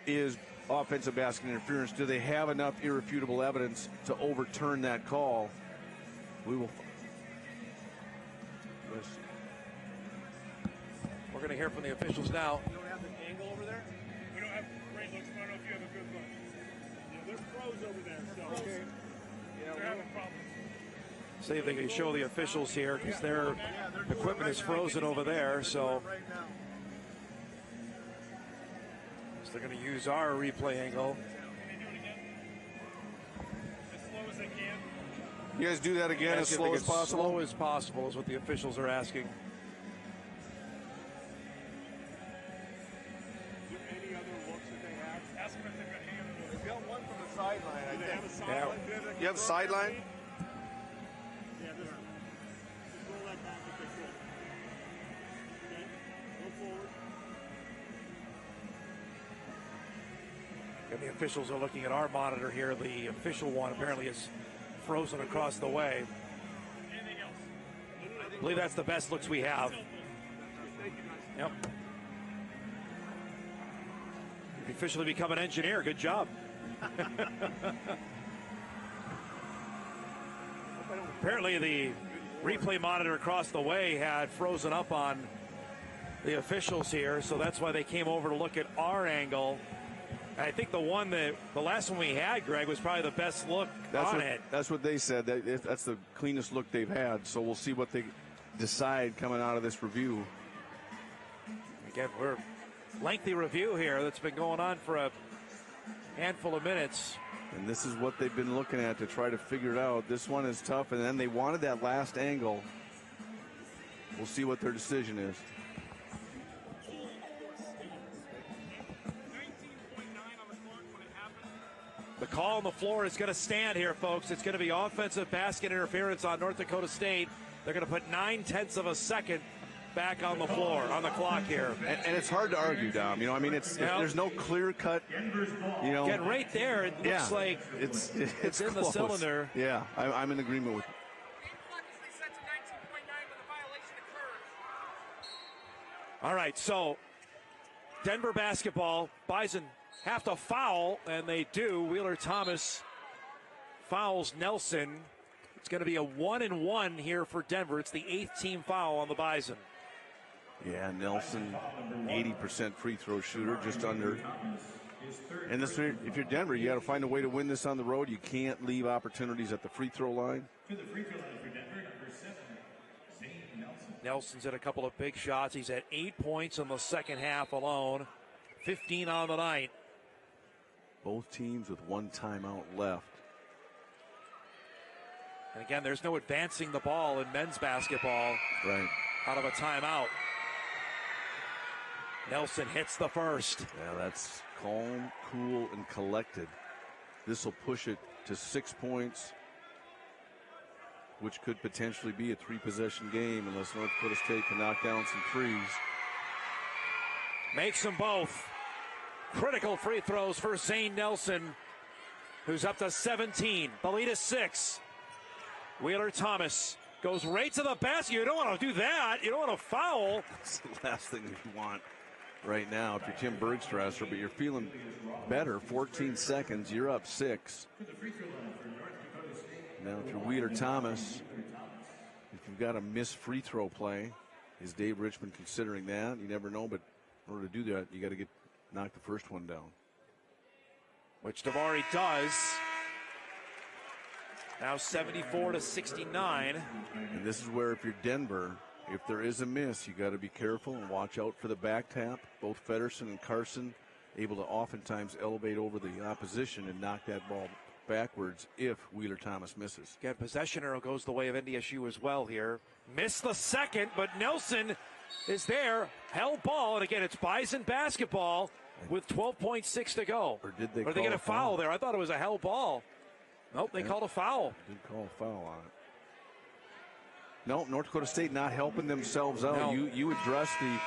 is offensive basket interference. Do they have enough irrefutable evidence to overturn that call? We will. We're going to hear from the officials now. You don't have the angle over there? We don't have great looks. I don't know if you have a good look. Yeah, they're pros over there, so they're having problems. See if they can show the officials here, because their equipment is frozen over there. So they're going to use our replay angle. As slow as they can. You guys do that again as slow as possible? Slow as possible is what the officials are asking. Any other looks that they have? Ask them if they've got handles. They've got one from the sideline, Do they have a sideline? Yeah. Do they have that You have curve sideline? Yeah, just roll that back if they could. Okay, go forward. And the officials are looking at our monitor here. The official one apparently is frozen across the way. Anything else? I believe that's the best looks we have. Yep. You've officially become an engineer. Good job. Apparently the replay monitor across the way had frozen up on the officials here, so that's why they came over to look at our angle. I think the last one we had, Greg, was probably the best look on it. That's what they said. That's the cleanest look they've had. So we'll see what they decide coming out of this review. Again, we're lengthy review here that's been going on for a handful of minutes. And this is what they've been looking at to try to figure it out. This one is tough, and then they wanted that last angle. We'll see what their decision is. The call on the floor is going to stand here, folks. It's going to be offensive basket interference on North Dakota State. They're going to put 9/10 of a second back on the floor, on the clock here. And it's hard to argue, Dom. You know, I mean, there's no clear cut, you know. Again, right there, it looks like it's in close. the cylinder. Yeah, I'm in agreement with you. All right, so Denver basketball, Bison have to foul, and they do. Wheeler Thomas fouls Nelson. It's going to be a 1-and-1 here for Denver. It's the 8th team foul on the Bison. Yeah, Nelson, 80% free throw shooter, just under. And this, if you're Denver, you got to find a way to win this on the road. You can't leave opportunities at the free throw line. To the free throw line for Denver, number 7, Zane Nelson. Nelson's had a couple of big shots. He's at 8 points in the second half alone, 15 on the night. Both teams with one timeout left. And again, there's no advancing the ball in men's basketball. Right. Out of a timeout. Nelson hits the first. Yeah, that's calm, cool, and collected. This will push it to 6 points, which could potentially be a 3-possession game unless North Dakota State can knock down some threes. Makes them both. Critical free throws for Zane Nelson, who's up to 17. The lead is 6. Wheeler Thomas goes right to the basket. You don't want to do that. You don't want to foul. That's the last thing you want right now if you're Tim Bergstrasser, but you're feeling better. 14 seconds, you're up 6. Now if you're Wheeler Thomas, if you've got a missed free throw play, is Dave Richmond considering that? You never know, but in order to do that, you got to knock the first one down. Which Davari does. Now 74-69. And this is where if you're Denver, if there is a miss, you got to be careful and watch out for the back tap. Both Feddersen and Carson able to oftentimes elevate over the opposition and knock that ball backwards if Wheeler Thomas misses. Again, possession arrow goes the way of NDSU as well here. Missed the second, but Nelson is there. Held ball, and again, it's Bison basketball with 12.6 to go. Or did they get a foul there? I thought it was a held ball. Nope, they called a foul. Did call a foul on it. No, North Dakota State not helping themselves out. No. You address the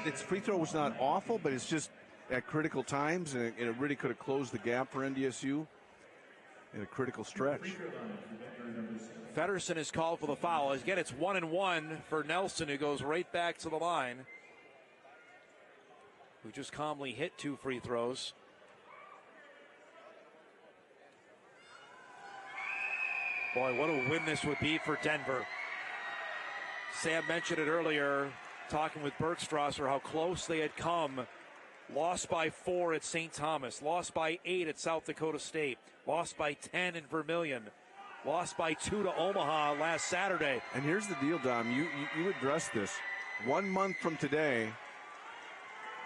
its free throw was not awful, but it's just at critical times, and it really could have closed the gap for NDSU in a critical stretch. Feddersen is called for the foul. Again, it's 1-and-1 for Nelson, who goes right back to the line, who just calmly hit 2 free throws. Boy, what a win this would be for Denver. Sam mentioned it earlier, talking with Bergstrasser, how close they had come. Lost by 4 at St. Thomas. Lost by 8 at South Dakota State. Lost by 10 in Vermilion. Lost by 2 to Omaha last Saturday. And here's the deal, Dom. You address this. 1 month from today,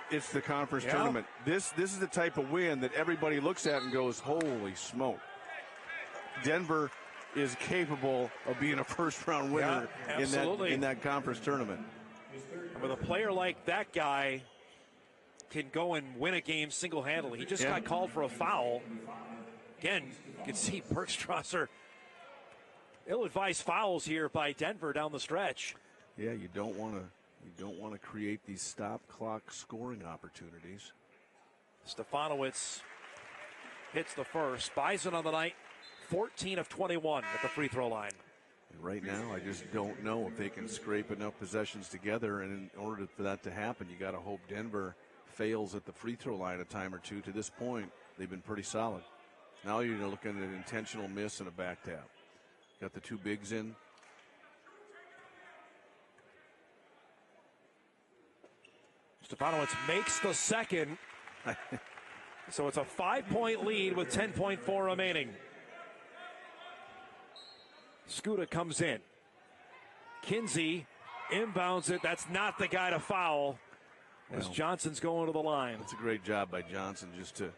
it's the conference tournament. This is the type of win that everybody looks at and goes, holy smoke. Denver is capable of being a first-round winner in that conference tournament. With a player like that guy can go and win a game single-handedly. He just got called for a foul. Again, you can see Bergstrasser ill-advised fouls here by Denver down the stretch. Yeah, you don't want to create these stop clock scoring opportunities. Stefanowicz hits the first. Bison on the night, 14 of 21 at the free throw line. And right now, I just don't know if they can scrape enough possessions together, and in order for that to happen, you got to hope Denver fails at the free throw line a time or two. To this point, they've been pretty solid. Now you're looking at an intentional miss and a back tap. Got the two bigs in. Stefanowicz makes the second. So it's a 5-point lead with 10.4 remaining. Skuta comes in. Kinsey inbounds it. That's not the guy to foul as Johnson's going to the line. That's a great job by Johnson just to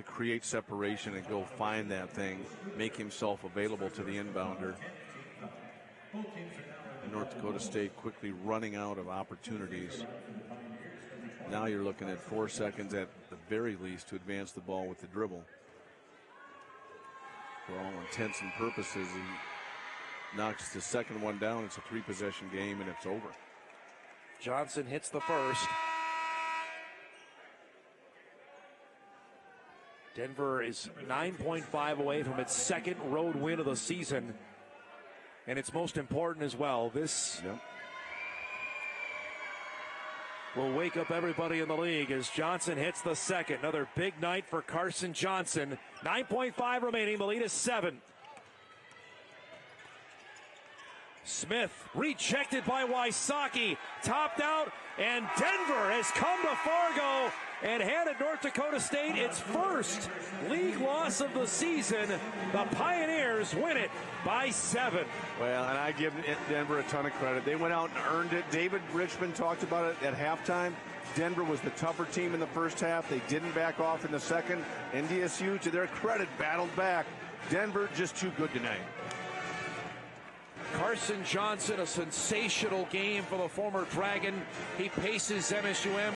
create separation and go find that thing, make himself available to the inbounder. And North Dakota State quickly running out of opportunities. Now you're looking at 4 seconds at the very least to advance the ball with the dribble. For all intents and purposes, he knocks the second one down. It's a 3-possession game, and it's over. Johnson hits the first. Denver is 9.5 away from its second road win of the season, and it's most important as well. This will wake up everybody in the league as Johnson hits the second. Another big night for Carson Johnson. 9.5 remaining. The lead is 7. Smith rejected by Wysocki, topped out, and Denver has come to Fargo and handed North Dakota State its first league loss of the season. The Pioneers win it by 7. Well, and I give Denver a ton of credit. They went out and earned it. David Richmond talked about it at halftime. Denver was the tougher team in the first half. They didn't back off in the second. NDSU, to their credit, battled back. Denver just too good tonight. Carson Johnson, a sensational game for the former Dragon. He paces MSUM.